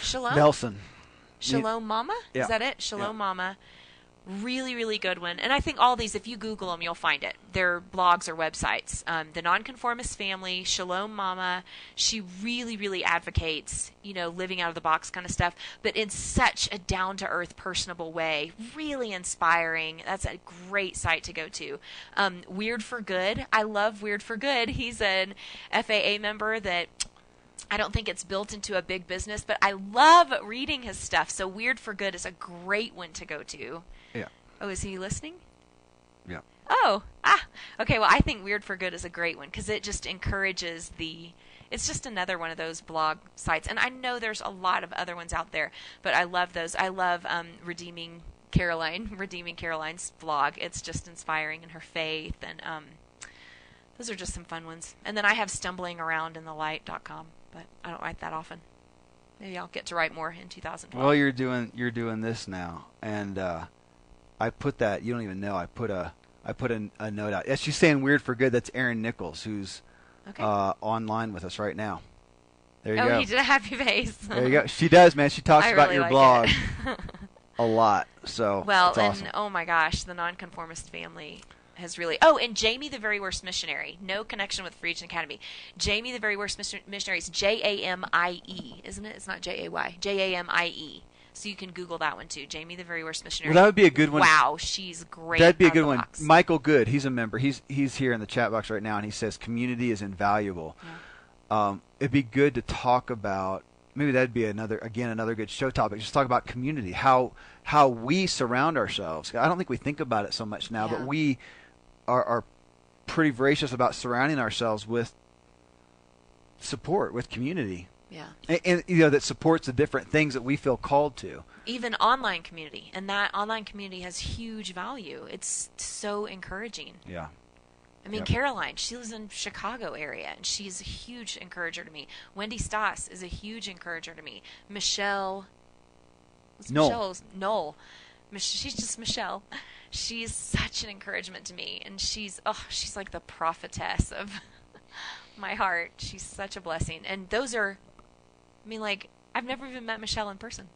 Shalom? Nelson. Shalom Mama? Yeah. Is that it? Shalom Mama. Really, really good one. And I think all these, if you Google them, you'll find it. They're blogs or websites. The Nonconformist Family, Shalom Mama, she really, really advocates, living out of the box kind of stuff, but in such a down-to-earth, personable way. Really inspiring. That's a great site to go to. Weird for Good. I love Weird for Good. He's an FAA member that I don't think it's built into a big business, but I love reading his stuff. So Weird for Good is a great one to go to. Yeah. Oh, is he listening? Yeah. Oh, okay. Well, I think Weird for Good is a great one because it just encourages it's just another one of those blog sites. And I know there's a lot of other ones out there, but I love those. I love Redeeming Caroline's blog. It's just inspiring in her faith. And those are just some fun ones. And then I have stumblingaroundinthelight.com, but I don't write that often. Maybe I'll get to write more in 2012. Well, you're doing this now, and I put that. You don't even know. I put a note out. Yeah, she's saying Weird for Good. That's Erin Nichols, who's online with us right now. There you Oh, go. he did a happy face. There you go. She does, man. She talks I about really your like blog it. a lot. So Well, that's awesome. and oh my gosh, the Nonconformist family has really. Oh, and Jamie, the Very Worst Missionary. No connection with Free Agent Academy. Jamie, the Very Worst Missionary is Jamie, isn't it? It's not Jay. Jamie. So you can Google that one too. Jamie, the Very Worst Missionary. Well, that would be a good one. Wow, she's great. That'd be a out of good the one. box. Michael Good, he's a member. He's here in the chat box right now, and he says community is invaluable. Yeah. It'd be good to talk about. Maybe that'd be another good show topic. Just talk about community, how we surround ourselves. I don't think we think about it so much now, but we are pretty voracious about surrounding ourselves with support, with community. Yeah. And that supports the different things that we feel called to. Even online community, and that online community has huge value. It's so encouraging. Yeah. I mean, Yep. Caroline, she lives in Chicago area, and she's a huge encourager to me. Wendy Stoss is a huge encourager to me. Michelle, Noel. She's just Michelle. She's such an encouragement to me, and she's like the prophetess of my heart. She's such a blessing. And those are, I mean, like, I've never even met Michelle in person.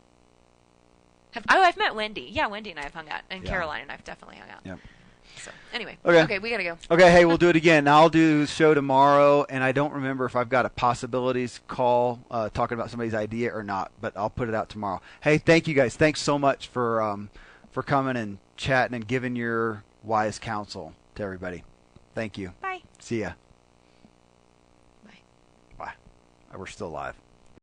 I've met Wendy. Yeah, Wendy and I have hung out, and Caroline and I've definitely hung out. Yep. So anyway, Okay, we gotta go. Okay, hey, we'll do it again. Now I'll do the show tomorrow, and I don't remember if I've got a possibilities call talking about somebody's idea or not, but I'll put it out tomorrow. Hey, thank you guys. Thanks so much for coming and chatting and giving your wise counsel to everybody. Thank you. Bye. See ya. Bye. Bye. We're still live.